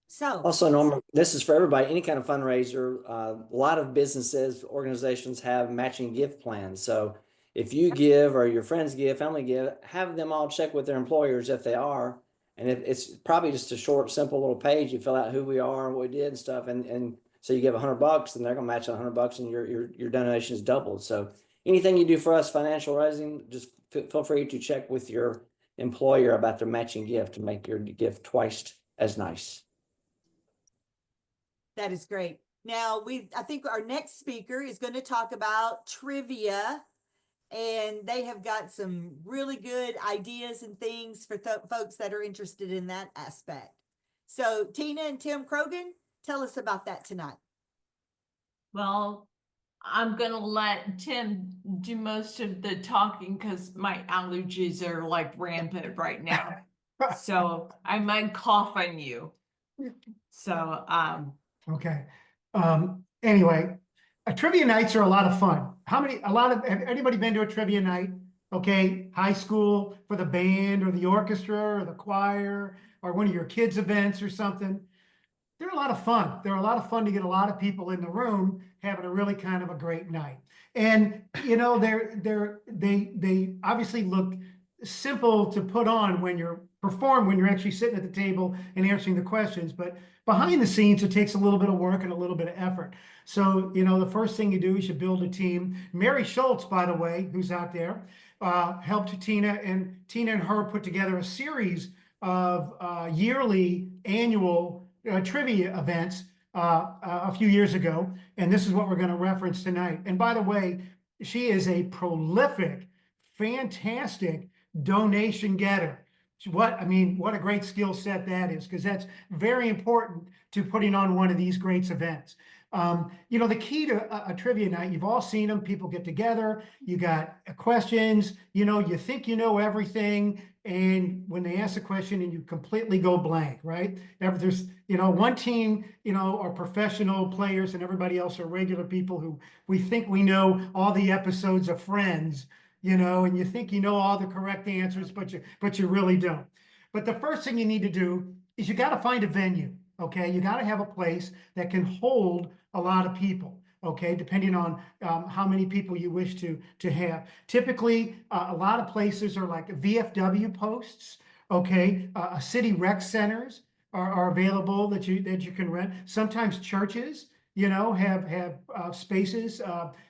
So Also, Norma, this is for everybody, any kind of fundraiser. A lot of businesses, organizations have matching gift plans. So if you give, or your friends give, family give, have them all check with their employers if they are. And it's probably just a short, simple little page. You fill out who we are and what we did and stuff. And so you give $100, and they're gonna match $100, and your donation is doubled. So anything you do for us, financial raising, just feel free to check with your employer about their matching gift to make your gift twice as nice. that is great. Now I think our next speaker is going to talk about trivia, and they have got some really good ideas and things for folks that are interested in that aspect. So Tina and Tim Krogan, tell us about that tonight. Well, I'm gonna let Tim do most of the talking because my allergies are like rampant right now. So I might cough on you. So, Okay. Anyway, trivia nights are a lot of fun. Have anybody been to a trivia night? Okay, high school, for the band or the orchestra or the choir or one of your kids' events or something. They're a lot of fun. They're a lot of fun to get a lot of people in the room having a really kind of a great night. And you know, they obviously look simple to put on when you're perform when you're actually sitting at the table and answering the questions. But behind the scenes, it takes a little bit of work and a little bit of effort. So, you know, the first thing you do is you build a team. Mary Schultz, by the way, who's out there, helped Tina and her put together a series of yearly annual trivia events a few years ago. And this is what we're going to reference tonight. And by the way, she is a prolific, fantastic donation getter. What a great skill set that is, because that's very important to putting on one of these great events. You know, the key to a trivia night, you've all seen them, people get together, you got questions, you know, you think you know everything, and when they ask a question and you completely go blank, right? There's, you know, one team, you know, are professional players and everybody else are regular people who we think we know all the episodes of Friends, you know, and you think you know all the correct answers, but you really don't. But the first thing you need to do is you got to find a venue. Okay, you got to have a place that can hold a lot of people. Okay, depending on how many people you wish to have. Typically, a lot of places are like VFW posts. Okay, city rec centers are available that you can rent. Sometimes churches, you know, have spaces,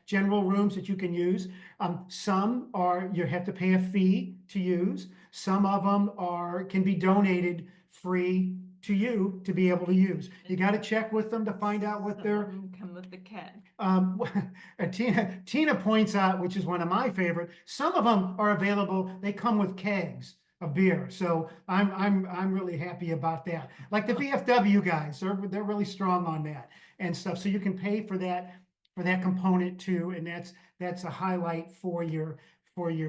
general rooms that you can use. Some are you have to pay a fee to use. Some of them can be donated free to you to be able to use. You got to check with them to find out what they're. Come with the cat. Tina points out, which is one of my favorite. Some of them are available. They come with kegs of beer, so I'm really happy about that. Like the VFW guys, they're really strong on that and stuff. So you can pay for that component too, and that's a highlight for your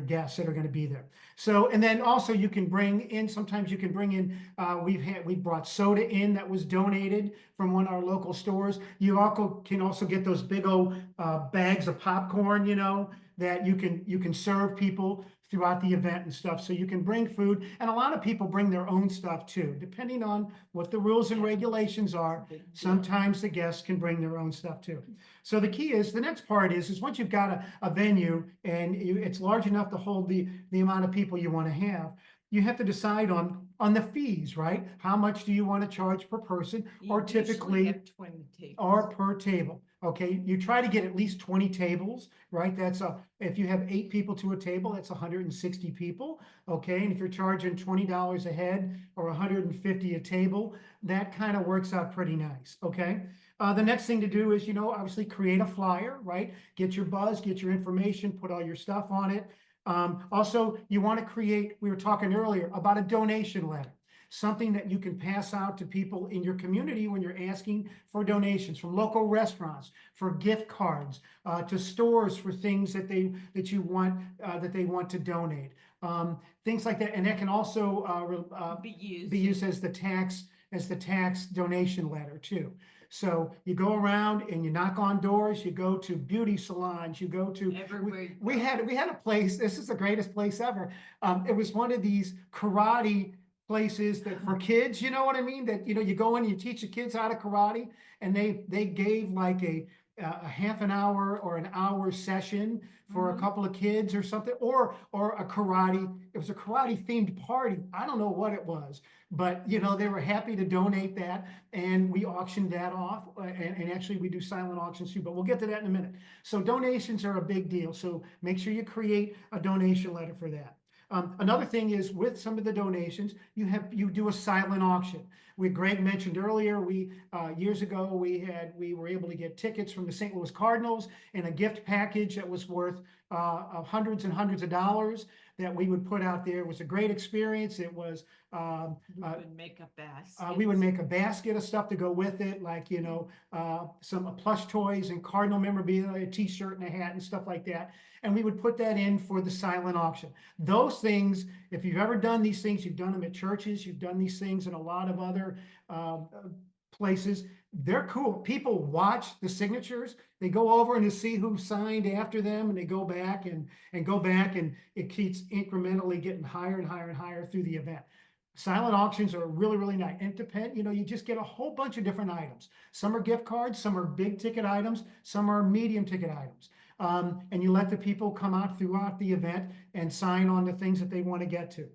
guests that are going to be there. So, and then also you can bring in, sometimes you can bring in, we've brought soda in that was donated from one of our local stores. You can also get those big old bags of popcorn, you know, that you can serve people throughout the event and stuff. So you can bring food, and a lot of people bring their own stuff too, depending on what the rules and regulations are. Sometimes the guests can bring their own stuff too. So the key is, the next part is once you've got a venue and it's large enough to hold the amount of people you want to have, you have to decide on the fees, right? How much do you want to charge per person, or You typically, usually have 20 tables. or per table? Okay, you try to get at least 20 tables, right? That's if you have 8 people to a table, that's 160 people. Okay, and if you're charging $20 a head or 150 a table, that kind of works out pretty nice. Okay. The next thing to do is, you know, obviously create a flyer, right? Get your buzz, get your information, put all your stuff on it. Also, you want to create, we were talking earlier about a donation letter, something that you can pass out to people in your community when you're asking for donations from local restaurants, for gift cards, to stores for things that they want to donate, things like that. And that can also be used as the tax donation letter too. So you go around and you knock on doors, you go to beauty salons, you go to, Everywhere. we had a place, this is the greatest place ever. It was one of these karate places that for kids, you know what I mean? That, you know, you go in and you teach the kids how to karate, and they gave like a half an hour or an hour session for a couple of kids or something, or a karate. It was a karate themed party. I don't know what it was, but you know, they were happy to donate that, and we auctioned that off. And actually we do silent auctions too, but we'll get to that in a minute. So donations are a big deal. So make sure you create a donation letter for that. Another thing is, with some of the donations, you do a silent auction. Greg mentioned earlier, years ago we were able to get tickets from the St. Louis Cardinals and a gift package that was worth hundreds and hundreds of dollars that we would put out there. It was a great experience. It was We would make a basket. we would make a basket of stuff to go with it, like, you know, some plush toys and Cardinal memorabilia, a t-shirt and a hat and stuff like that. And we would put that in for the silent auction. Those things, if you've ever done these things, you've done them at churches, you've done these things in a lot of other places, they're cool. People watch the signatures. They go over and they see who signed after them, and they go back and go back, and it keeps incrementally getting higher and higher and higher through the event. Silent auctions are really, really nice. And you know, you just get a whole bunch of different items. Some are gift cards, some are big ticket items, some are medium ticket items. And you let the people come out throughout the event and sign on the things that they want to get to.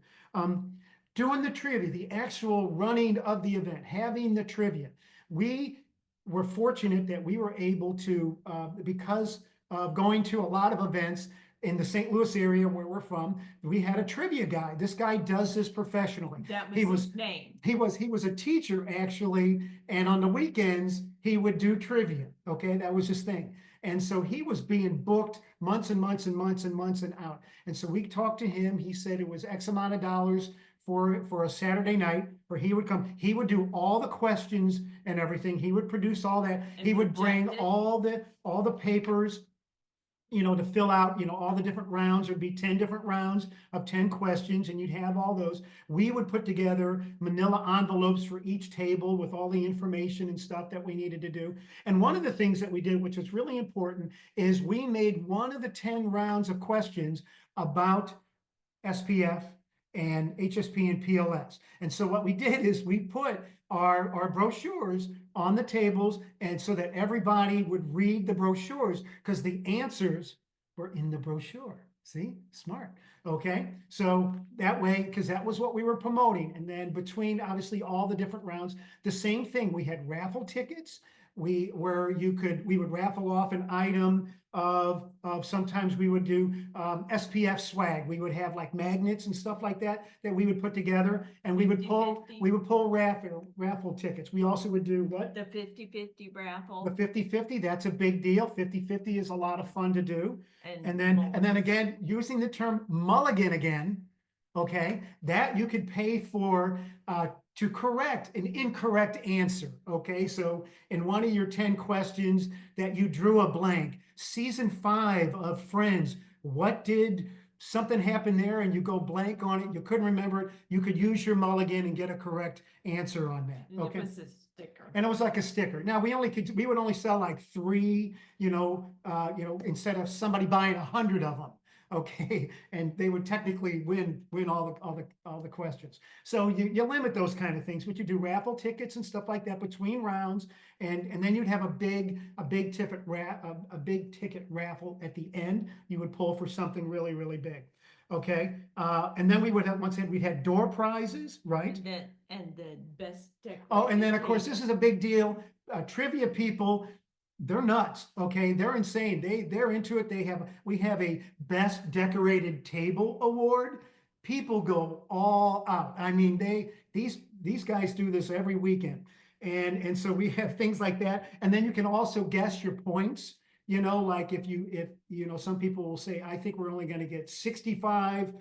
doing the trivia, the actual running of the event, having the trivia. We were fortunate that we were able to, because of going to a lot of events in the St. Louis area where we're from, we had a trivia guy. This guy does this professionally. That He was his name. He was a teacher actually, and on the weekends he would do trivia. Okay, that was his thing. And so he was being booked months and months and months and months and out. And so we talked to him. He said it was X amount of dollars for a Saturday night where he would come. He would do all the questions and everything. He would produce all that. And He would bring project it. all the papers, to fill out, all the different rounds. There'd be 10 different rounds of 10 questions, and you'd have all those. We would put together manila envelopes for each table with all the information and stuff that we needed to do. And one of the things that we did, which is really important, is we made one of the 10 rounds of questions about SPF and HSP and PLS. And so what we did is we put our brochures on the tables, and so that everybody would read the brochures, because the answers were in the brochure. See, smart. Okay, so that way, because that was what we were promoting. And then between obviously all the different rounds, the same thing. We had raffle tickets. We would raffle off an item of sometimes we would do SPF swag. We would have like magnets and stuff like that we would put together, and we would pull 50-50. raffle tickets. We also would do what? The 50-50 raffle. The 50-50, that's a big deal. 50-50 is a lot of fun to do. And then mulligans. again, using the term mulligan again, okay, that you could pay for to correct an incorrect answer. Okay, so in one of your 10 questions that you drew a blank, season 5 of Friends, what did something happen there, and you go blank on it, you couldn't remember it, you could use your mulligan and get a correct answer on that. And Okay. it was a sticker. And it was like a sticker. Now we would only sell like 3, instead of somebody buying 100 of them. Okay, and they would technically win all the questions. So you limit those kind of things, but you do raffle tickets and stuff like that between rounds, and then you'd have a big ticket raffle at the end. You would pull for something really, really big. Okay, and then we would have we'd had door prizes, right? And the best decorated. Oh, and then of course, table. this is a big deal. Trivia people, they're nuts. Okay, they're insane. They're into it. We have a best decorated table award. People go all out. I mean, these guys do this every weekend, and so we have things like that. And then you can also guess your points. Like if some people will say, I think we're only going to get 65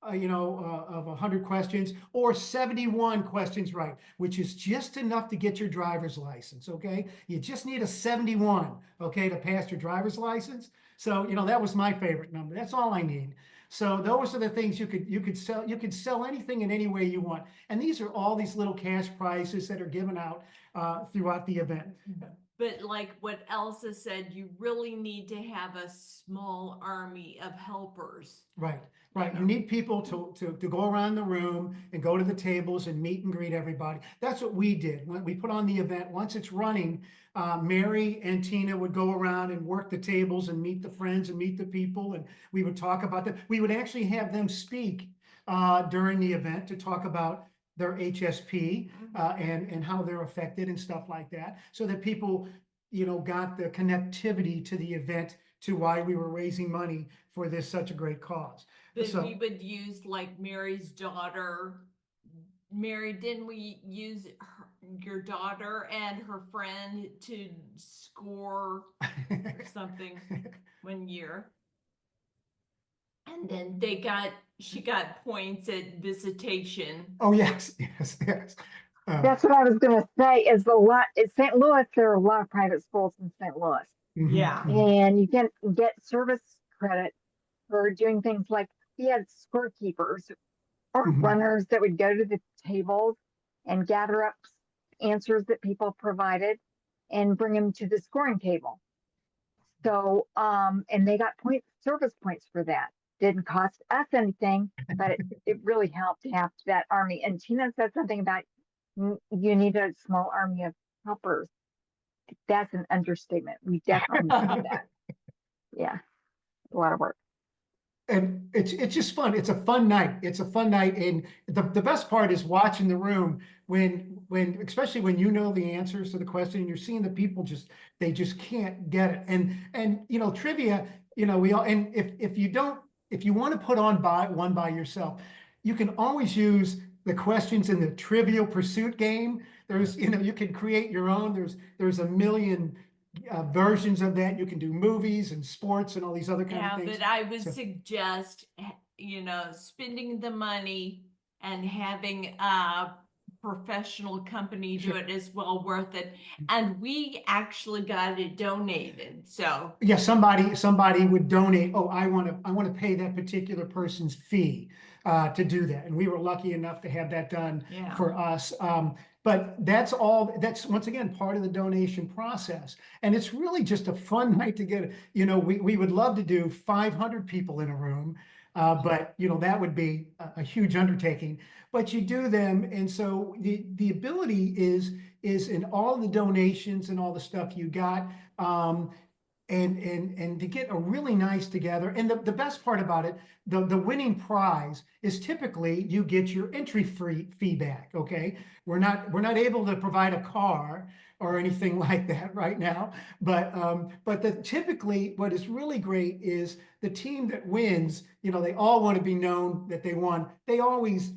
of 100 questions, or 71 questions right, which is just enough to get your driver's license. Okay, you just need a 71, okay, to pass your driver's license. So that was my favorite number. That's all I need. So those are the things you could sell. You could sell anything in any way you want, and these are all these little cash prizes that are given out throughout the event. But like what Elsa said, you really need to have a small army of helpers. Right. You need people to go around the room and go to the tables and meet and greet everybody. That's what we did when we put on the event. Once it's running, Mary and Tina would go around and work the tables and meet the friends and meet the people, and we would talk about them. We would actually have them speak during the event to talk about their HSP and how they're affected and stuff like that, so that people got the connectivity to the event, to why we were raising money for this such a great cause. But So we would use like Mary's daughter. Mary, didn't we use your daughter and her friend to score or something one year? And then she got points at visitation. Oh, yes. That's what I was gonna say, is in St. Louis, there are a lot of private schools in St. Louis. Yeah. And you can get service credit for doing things like, we had scorekeepers or runners that would go to the tables and gather up answers that people provided and bring them to the scoring table. So, and they got service points for that. Didn't cost us anything, but it really helped to have that army. And Tina said something about you need a small army of helpers. That's an understatement. We definitely need that. Yeah, a lot of work. And it's just fun. It's a fun night. It's a fun night. And the best part is watching the room when, especially when you know the answers to the question and you're seeing the people they just can't get it. And, you know, trivia, you know, and if you want to put on one by yourself, you can always use the questions in the Trivial Pursuit game. There's, you know, you can create your own. There's a million versions of that. You can do movies and sports and all these other kind Yeah, of things. but I would So- suggest, you know, spending the money and having a professional company do Sure. it is well worth it. And we actually got it donated, so. Yeah, somebody would donate, oh, I want to pay that particular person's fee to do that. And we were lucky enough to have that done Yeah. for us. But that's once again part of the donation process. And it's really just a fun night to get, you know, we would love to do 500 people in a room. But you know, that would be a huge undertaking, but you do them. And so the ability is in all the donations and all the stuff you got. And to get a really nice together. And the best part about it, the winning prize is typically you get your entry fee back. Okay. We're not able to provide a car or anything like that right now. But typically what is really great is the team that wins, you know, they all want to be known that they won. They always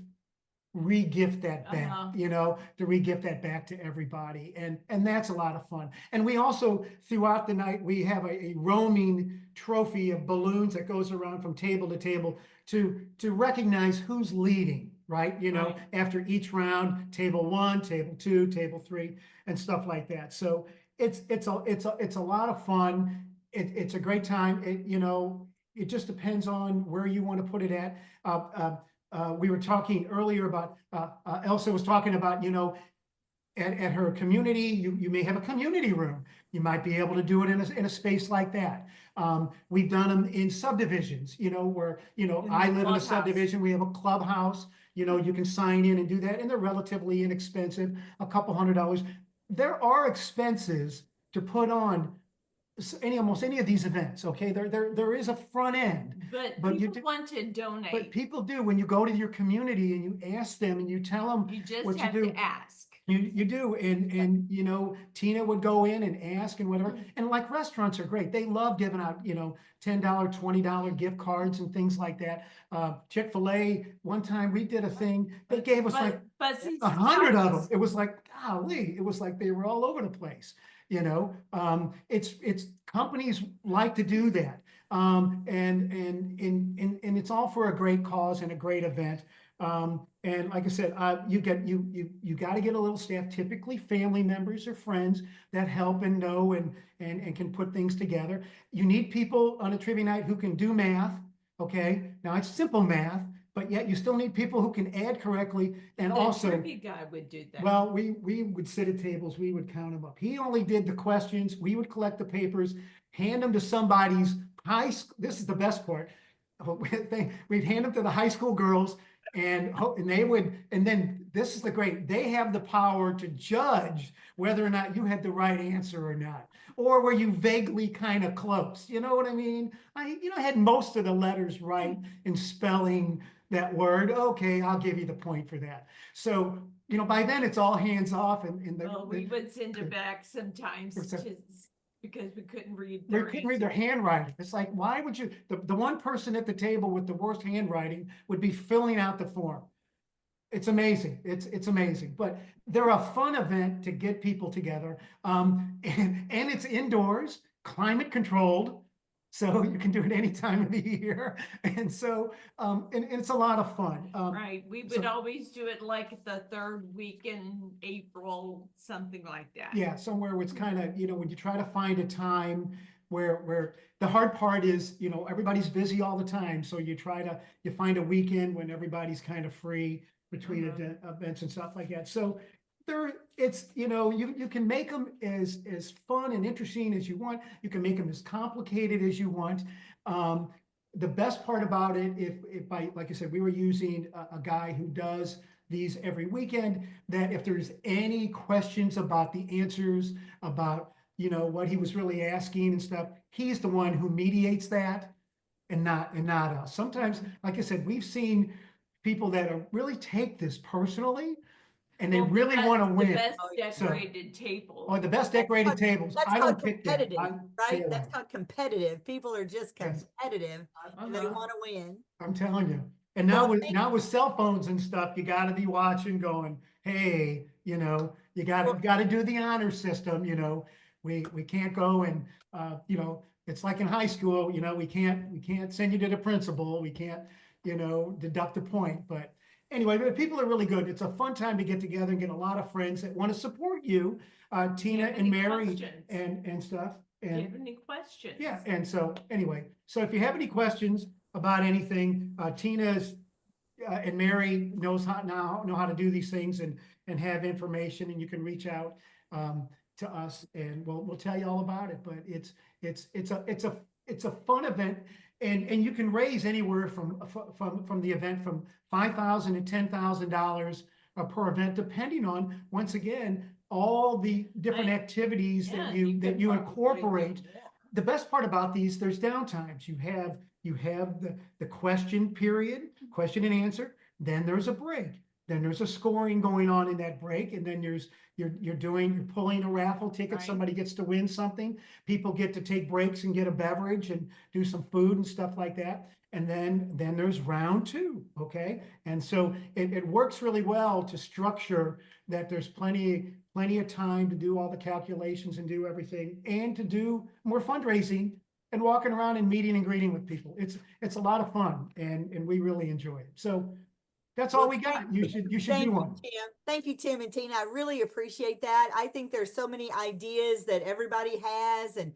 re-gift that back, you know, to re-gift that back to everybody. And that's a lot of fun. And we also, throughout the night, we have a roaming trophy of balloons that goes around from table to table to recognize who's leading, right? You know, Right. after each round, table 1, table 2, table 3, and stuff like that. So it's a lot of fun. It's a great time. You know, it just depends on where you want to put it at. We were talking earlier about, Elsa was talking about, you know, at her community, you may have a community room. You might be able to do it in a space like that. We've done them in subdivisions, you know, where, you know, In I the live in a clubhouse. subdivision, we have a clubhouse, you know, you can sign in and do that, and they're relatively inexpensive, a couple $100. There are expenses to put on almost any of these events, okay? There is a front end. But you people do- want to But donate. people do, when you go to your community and you ask them and you tell them You just what you have do. to ask. You do, and you know, Tina would go in and ask and whatever, Mm-hmm. and like restaurants are great. They love giving out, you know, $10, $20 gift cards and things like that. Chick-fil-A, one time we did a thing, they gave us like But see, 100 of them. Scott, It was like, golly, it was like they were all over the place. You know, it's companies like to do that, and it's all for a great cause and a great event. And like I said, you got to get a little staff, typically family members or friends that help and know and can put things together. You need people on a trivia night who can do math. Okay, now it's simple math, but yet you still need people who can add correctly and the also. trivia guy would do that. Well, we would sit at tables, we would count them up. He only did the questions, we would collect the papers, hand them to somebody's high school. This is the best part. We'd hand them to the high school girls and they would, and then this is the great, they have the power to judge whether or not you had the right answer or not. Or were you vaguely kind of close? You know what I mean? I had most of the letters right in spelling that word. Okay, I'll give you the point for that. So, you know, by then it's all hands off and Well, we would send it back sometimes What's that? because we couldn't read they their couldn't read their answer. handwriting. It's like, why would you, the one person at the table with the worst handwriting would be filling out the form. It's amazing. It's amazing, but they're a fun event to get people together. And it's indoors, climate controlled. So you can do it any time of the year. And so, and it's a lot of fun. Right, we would so- always do it like the third week in April, something like that. Yeah, somewhere where it's kind of, you know, when you try to find a time where the hard part is, you know, everybody's busy all the time. So you find a weekend when everybody's kind of free between events and stuff like that. So it's, you know, you can make them as fun and interesting as you want. You can make them as complicated as you want. The best part about it, if like I said, we were using a guy who does these every weekend, that if there's any questions about the answers, about, you know, what he was really asking and stuff, he's the one who mediates that. and not us. Sometimes, like I said, we've seen people that are really take this personally and they Well, the really best- want to the win. Best So- decorated table. Or the best That's decorated called- tables. That's I called don't pick that. competitive, Say right? it That's called competitive. People are just Yes. competitive and they Uh-huh. want to win. I'm telling you. And now Well, with thank- now with cell phones and stuff, you got to be watching, going, hey, you know, you got Well- to do the honor system. You know, we can't go and you know, it's like in high school. You know, we can't send you to the principal. We can't, you know, deduct a point. But anyway, the people are really good. It's a fun time to get together and get a lot of friends that want to support you, Tina have and any Mary questions? and stuff. Do you And have any questions? yeah, and so anyway, so if you have any questions about anything, Tina's and Mary know how to do these things and have information, and you can reach out to us and we'll tell you all about it. But it's a fun event, and you can raise anywhere from the event from $5,000 to $10,000 per event, depending on, once again, all the different activities Yeah, that you could probably incorporate. do more. The best part about these, there's downtimes. You have the question period, question and answer, then there's a break. Then there's a scoring going on in that break, and then you're pulling a raffle ticket, Right. somebody gets to win something. People get to take breaks and get a beverage and do some food and stuff like that. And then there's round two, okay? And so it works really well to structure that there's plenty of time to do all the calculations and do everything, and to do more fundraising and walking around and meeting and greeting with people. It's a lot of fun, and we really enjoy it. So that's all we got. You should Thank do you, one. Tim. Thank you, Tim and Tina. I really appreciate that. I think there's so many ideas that everybody has, and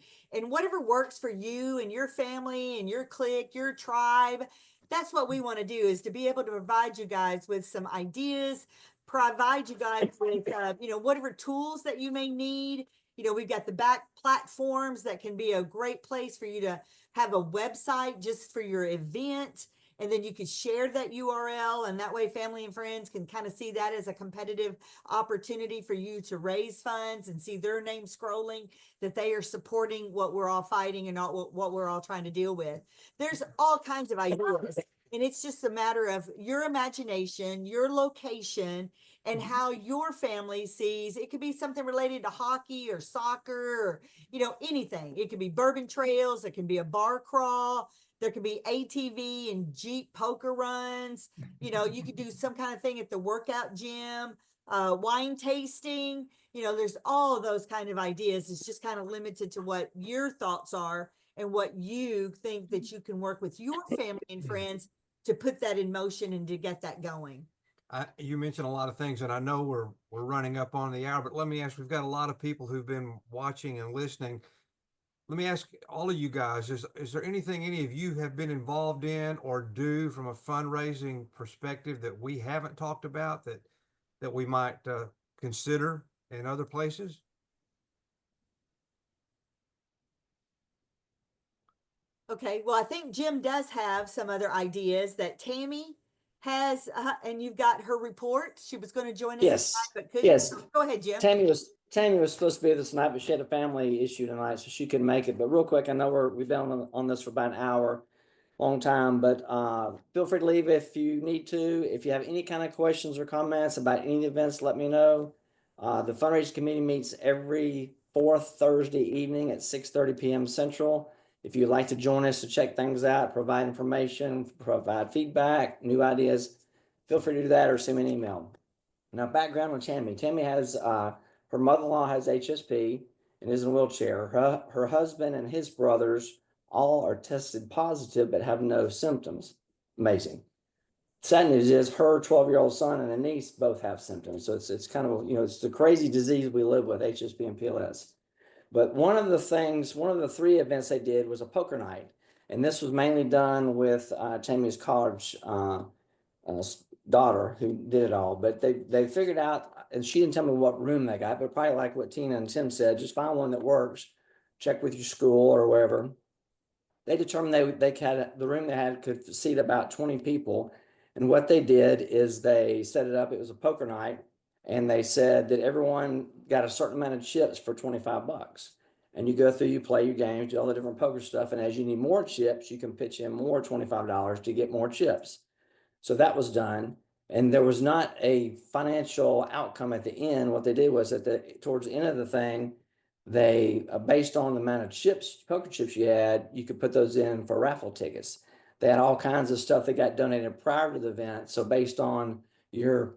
whatever works for you and your family and your clique, your tribe. That's what we want to do, is to be able to provide you guys with some ideas, provide you guys with you know, whatever tools that you may need. You know, we've got the back platforms that can be a great place for you to have a website just for your event. And then you could share that URL, and that way family and friends can kind of see that as a competitive opportunity for you to raise funds and see their name scrolling, that they are supporting what we're all fighting and not what we're all trying to deal with. There's all kinds of ideas, and it's just a matter of your imagination, your location, and how your family sees. It could be something related to hockey or soccer, or, you know, anything. It could be bourbon trails. It can be a bar crawl. There could be ATV and Jeep poker runs. You know, you could do some kind of thing at the workout gym, wine tasting. You know, there's all of those kind of ideas. It's just kind of limited to what your thoughts are and what you think that you can work with your family and friends to put that in motion and to get that going. You mentioned a lot of things, and I know we're running up on the hour, but let me ask, we've got a lot of people who've been watching and listening. Let me ask all of you guys, is there anything any of you have been involved in or do from a fundraising perspective that we haven't talked about that we might consider in other places? Okay, well, I think Jim does have some other ideas that Tammy has, and you've got her report. She was going to join us Yes, tonight, but couldn't. yes. Go ahead, Jim. Tammy was supposed to be this tonight, but she had a family issue tonight, so she couldn't make it. But real quick, I know we've been on this for about an hour, long time, but feel free to leave if you need to. If you have any kind of questions or comments about any events, let me know. The fundraising committee meets every fourth Thursday evening at 6:30 p.m. Central. If you'd like to join us to check things out, provide information, provide feedback, new ideas, feel free to do that or send me an email. Now, background on Tammy. Tammy has her mother-in-law has HSP and is in a wheelchair. Her husband and his brothers all are tested positive but have no symptoms. Amazing. Sad news is her 12-year-old son and a niece both have symptoms. So it's kind of, you know, it's the crazy disease we live with, HSP and PLS. But one of the three events they did was a poker night. And this was mainly done with Tammy's college daughter who did it all. But they figured out, and she didn't tell me what room they got, but probably like what Tina and Tim said, just find one that works, check with your school or wherever. They determined they had the room they had could seat about 20 people. And what they did is they set it up, it was a poker night, and they said that everyone got a certain amount of chips for $25. and you go through, you play your games, do all the different poker stuff. And as you need more chips, you can pitch in more $25 to get more chips. So that was done. And there was not a financial outcome at the end. What they did was towards the end of the thing, they based on the amount of chips, poker chips you had, you could put those in for raffle tickets. They had all kinds of stuff that got donated prior to the event. So based on your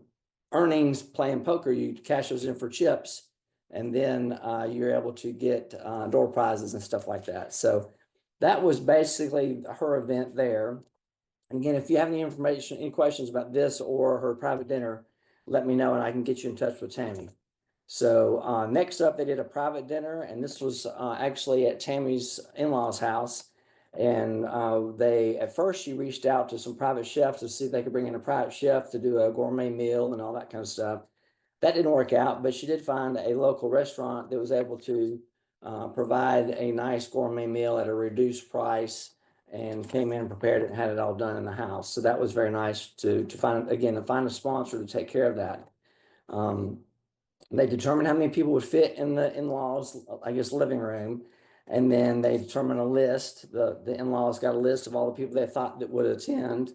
earnings playing poker, you cash those in for chips, and then you're able to get door prizes and stuff like that. So that was basically her event there. And again, if you have any information, any questions about this or her private dinner, let me know and I can get you in touch with Tammy. So next up, they did a private dinner, and this was actually at Tammy's in-laws' house. And at first she reached out to some private chefs to see if they could bring in a private chef to do a gourmet meal and all that kind of stuff. That didn't work out, but she did find a local restaurant that was able to provide a nice gourmet meal at a reduced price, and came in and prepared it and had it all done in the house. So that was very nice to find a sponsor to take care of that. They determined how many people would fit in the in-laws, I guess, living room. And then they determined a list. The in-laws got a list of all the people they thought that would attend.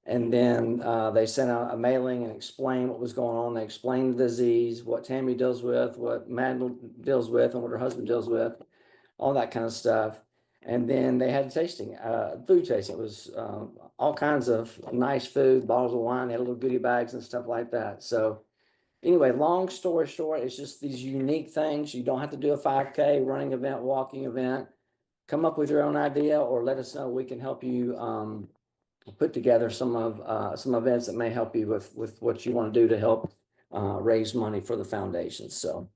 And then they sent out a mailing and explained what was going on. They explained the disease, what Tammy deals with, what Madeline deals with, and what her husband deals with, all that kind of stuff. And then they had tasting, food tasting. It was all kinds of nice food, bottles of wine. They had little goodie bags and stuff like that. So anyway, long story short, it's just these unique things. You don't have to do a 5K running event, walking event. Come up with your own idea, or let us know. We can help you put together some events that may help you with what you want to do to help raise money for the foundation. So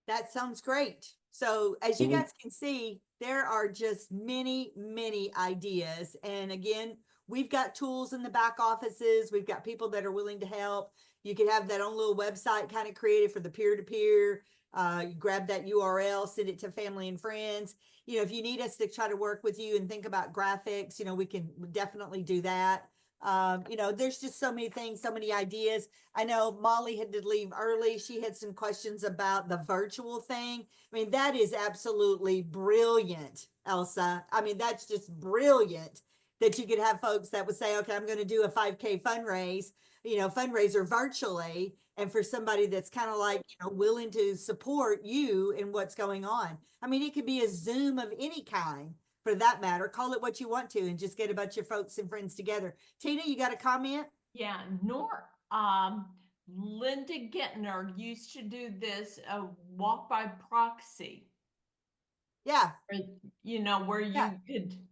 That sounds great. So as you Mhm. guys can see, there are just many, many ideas. And again, we've got tools in the back offices. We've got people that are willing to help. You could have that own little website kind of created for the peer-to-peer. You grab that URL, send it to family and friends. You know, if you need us to try to work with you and think about graphics, you know, we can definitely do that. You know, there's just so many things, so many ideas. I know Molly had to leave early. She had some questions about the virtual thing. I mean, that is absolutely brilliant, Elsa. I mean, that's just brilliant that you could have folks that would say, okay, I'm going to do a 5K fundraiser virtually. And for somebody that's kind of like, you know, willing to support you in what's going on. I mean, it could be a Zoom of any kind for that matter. Call it what you want to and just get a bunch of folks and friends together. Tina, you got a comment? Yeah, Linda Gettner used to do this walk by proxy, Yeah. or, you know, where Yeah. you could,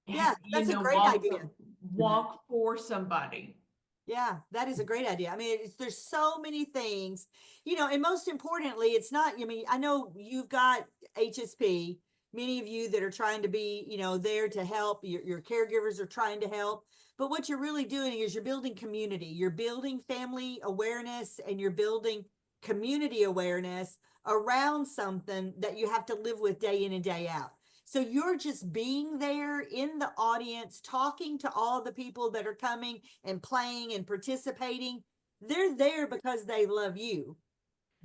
Yeah, that's a great idea. walk for somebody. Yeah, that is a great idea. I mean, there's so many things, you know, and most importantly, it's not, I mean, I know you've got HSP, many of you that are trying to be, you know, there to help, your caregivers are trying to help. But what you're really doing is you're building community, you're building family awareness, and you're building community awareness around something that you have to live with day in and day out. So you're just being there in the audience, talking to all the people that are coming and playing and participating. They're there because they love you.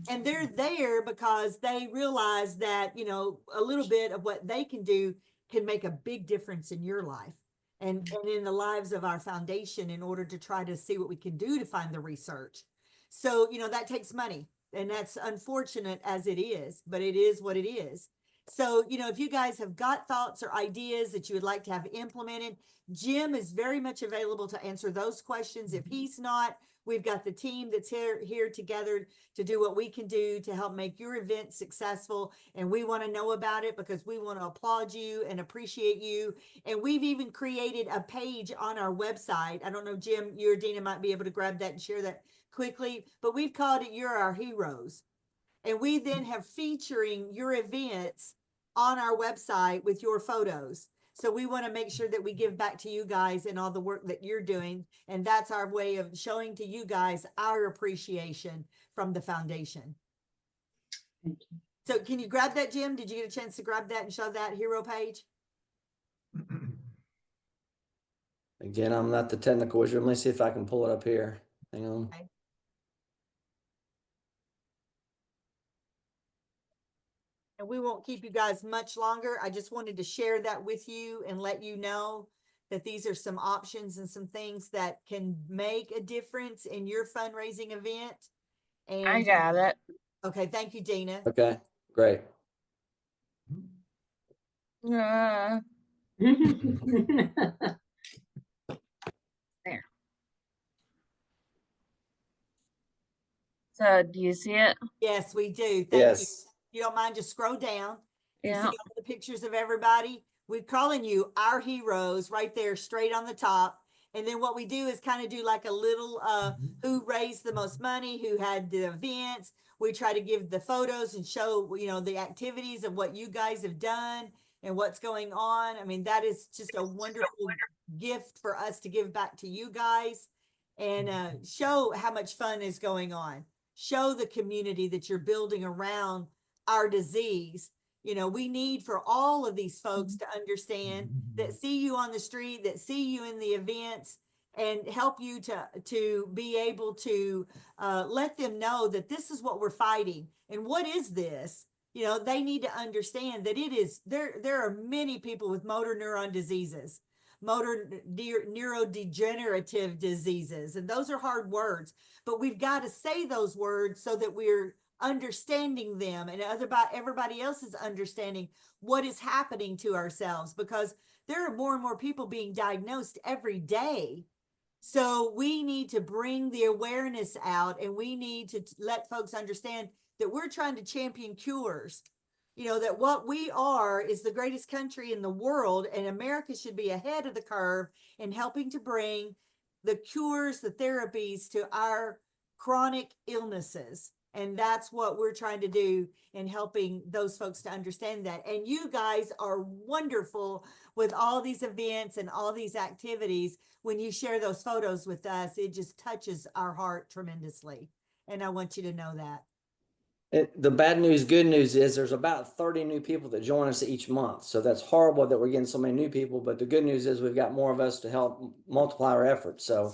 And they're there because they realize that, you know, a little bit of what they can do can make a big difference in your life and in the lives of our foundation in order to try to see what we can do to find the research. So, you know, that takes money, and that's unfortunate as it is, but it is what it is. So, you know, if you guys have got thoughts or ideas that you would like to have implemented, Jim is very much available to answer those questions. If he's not, we've got the team that's here together to do what we can do to help make your event successful. And we want to know about it because we want to applaud you and appreciate you. And we've even created a page on our website. I don't know, Jim, you or Dina might be able to grab that and share that quickly, but we've called it You're Our Heroes. And we then have featuring your events on our website with your photos. So we want to make sure that we give back to you guys and all the work that you're doing. And that's our way of showing to you guys our appreciation from the foundation. Thank you. So can you grab that, Jim? Did you get a chance to grab that and show that hero page? again, I'm not the technical wizard. Let me see if I can pull it up here. Hang on. Okay. And we won't keep you guys much longer. I just wanted to share that with you and let you know that these are some options and some things that can make a difference in your fundraising event. I And got it. okay, thank you, Dina. Okay, great. Uh, so do you see it? Yes, we do. Thank you. Yes. You don't mind, just scroll down. You see Yeah. all the pictures of everybody? We're calling you our heroes right there, straight on the top. And then what we do is kind of do like a little who raised the most money, who had the events. We try to give the photos and show, you know, the activities of what you guys have done and what's going on. I mean, that is just a wonderful gift for us to give back to you guys and show how much fun is going on. Show the community that you're building around our disease. You know, we need for all of these folks to understand that see you on the street, that see you in the events, and help you to be able to let them know that this is what we're fighting. And what is this? You know, they need to understand that it is there are many people with motor neuron diseases, neurodegenerative diseases, and those are hard words, but we've got to say those words so that we're understanding them and everybody else is understanding what is happening to ourselves, because there are more and more people being diagnosed every day. So we need to bring the awareness out, and we need to let folks understand that we're trying to champion cures. You know, that what we are is the greatest country in the world, and America should be ahead of the curve in helping to bring the cures, the therapies to our chronic illnesses. And that's what we're trying to do in helping those folks to understand that. And you guys are wonderful with all these events and all these activities. When you share those photos with us, it just touches our heart tremendously. And I want you to know that. The bad news, good news is there's about 30 new people that join us each month. So that's horrible that we're getting so many new people. But the good news is we've got more of us to help multiply our efforts. So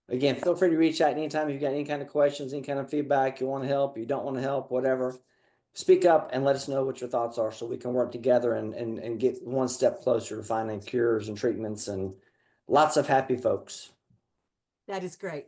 again, feel free to reach out anytime you've got any kind of questions, any kind of feedback, you want to help, you don't want to help, whatever. Speak up and let us know what your thoughts are so we can work together and get one step closer to finding cures and treatments and lots of happy folks. That is great.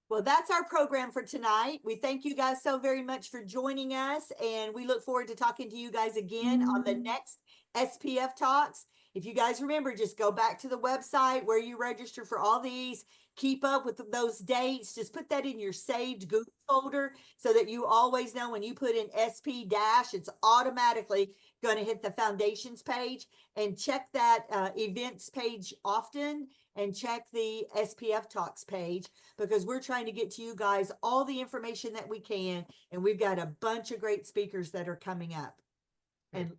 Well, that's our program for tonight. We thank you guys so very much for joining us, and we look forward to talking to you guys again on the next SPF Talks. If you guys remember, just go back to the website where you register for all these. Keep up with those dates. Just put that in your saved Google folder so that you always know when you put in SP dash, it's automatically going to hit the foundations page. And check that events page often, and check the SPF Talks page, because we're trying to get to you guys all the information that we can. And we've got a bunch of great speakers that are coming up. And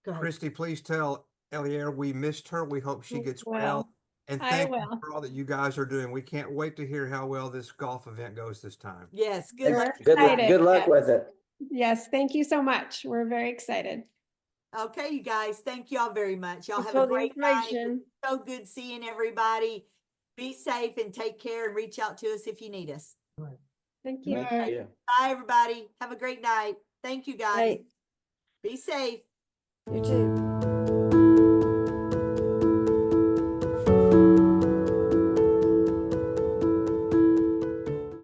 go ahead. Christy, please tell Eliere we missed her. We hope she gets well. Well, And I thank you will. for all that you guys are doing. We can't wait to hear how well this golf event goes this time. Yes, good luck. Good luck, Excited. good luck with it. Yes, thank you so much. We're very excited. Okay, you guys, thank y'all very much. Y'all Thanks have for a the great night. information. So good seeing everybody. Be safe and take care, and reach out to us if you need us. Thank you. Thank you. Bye, everybody. Have a great night. Thank you, guys. Hey, Be safe. you too.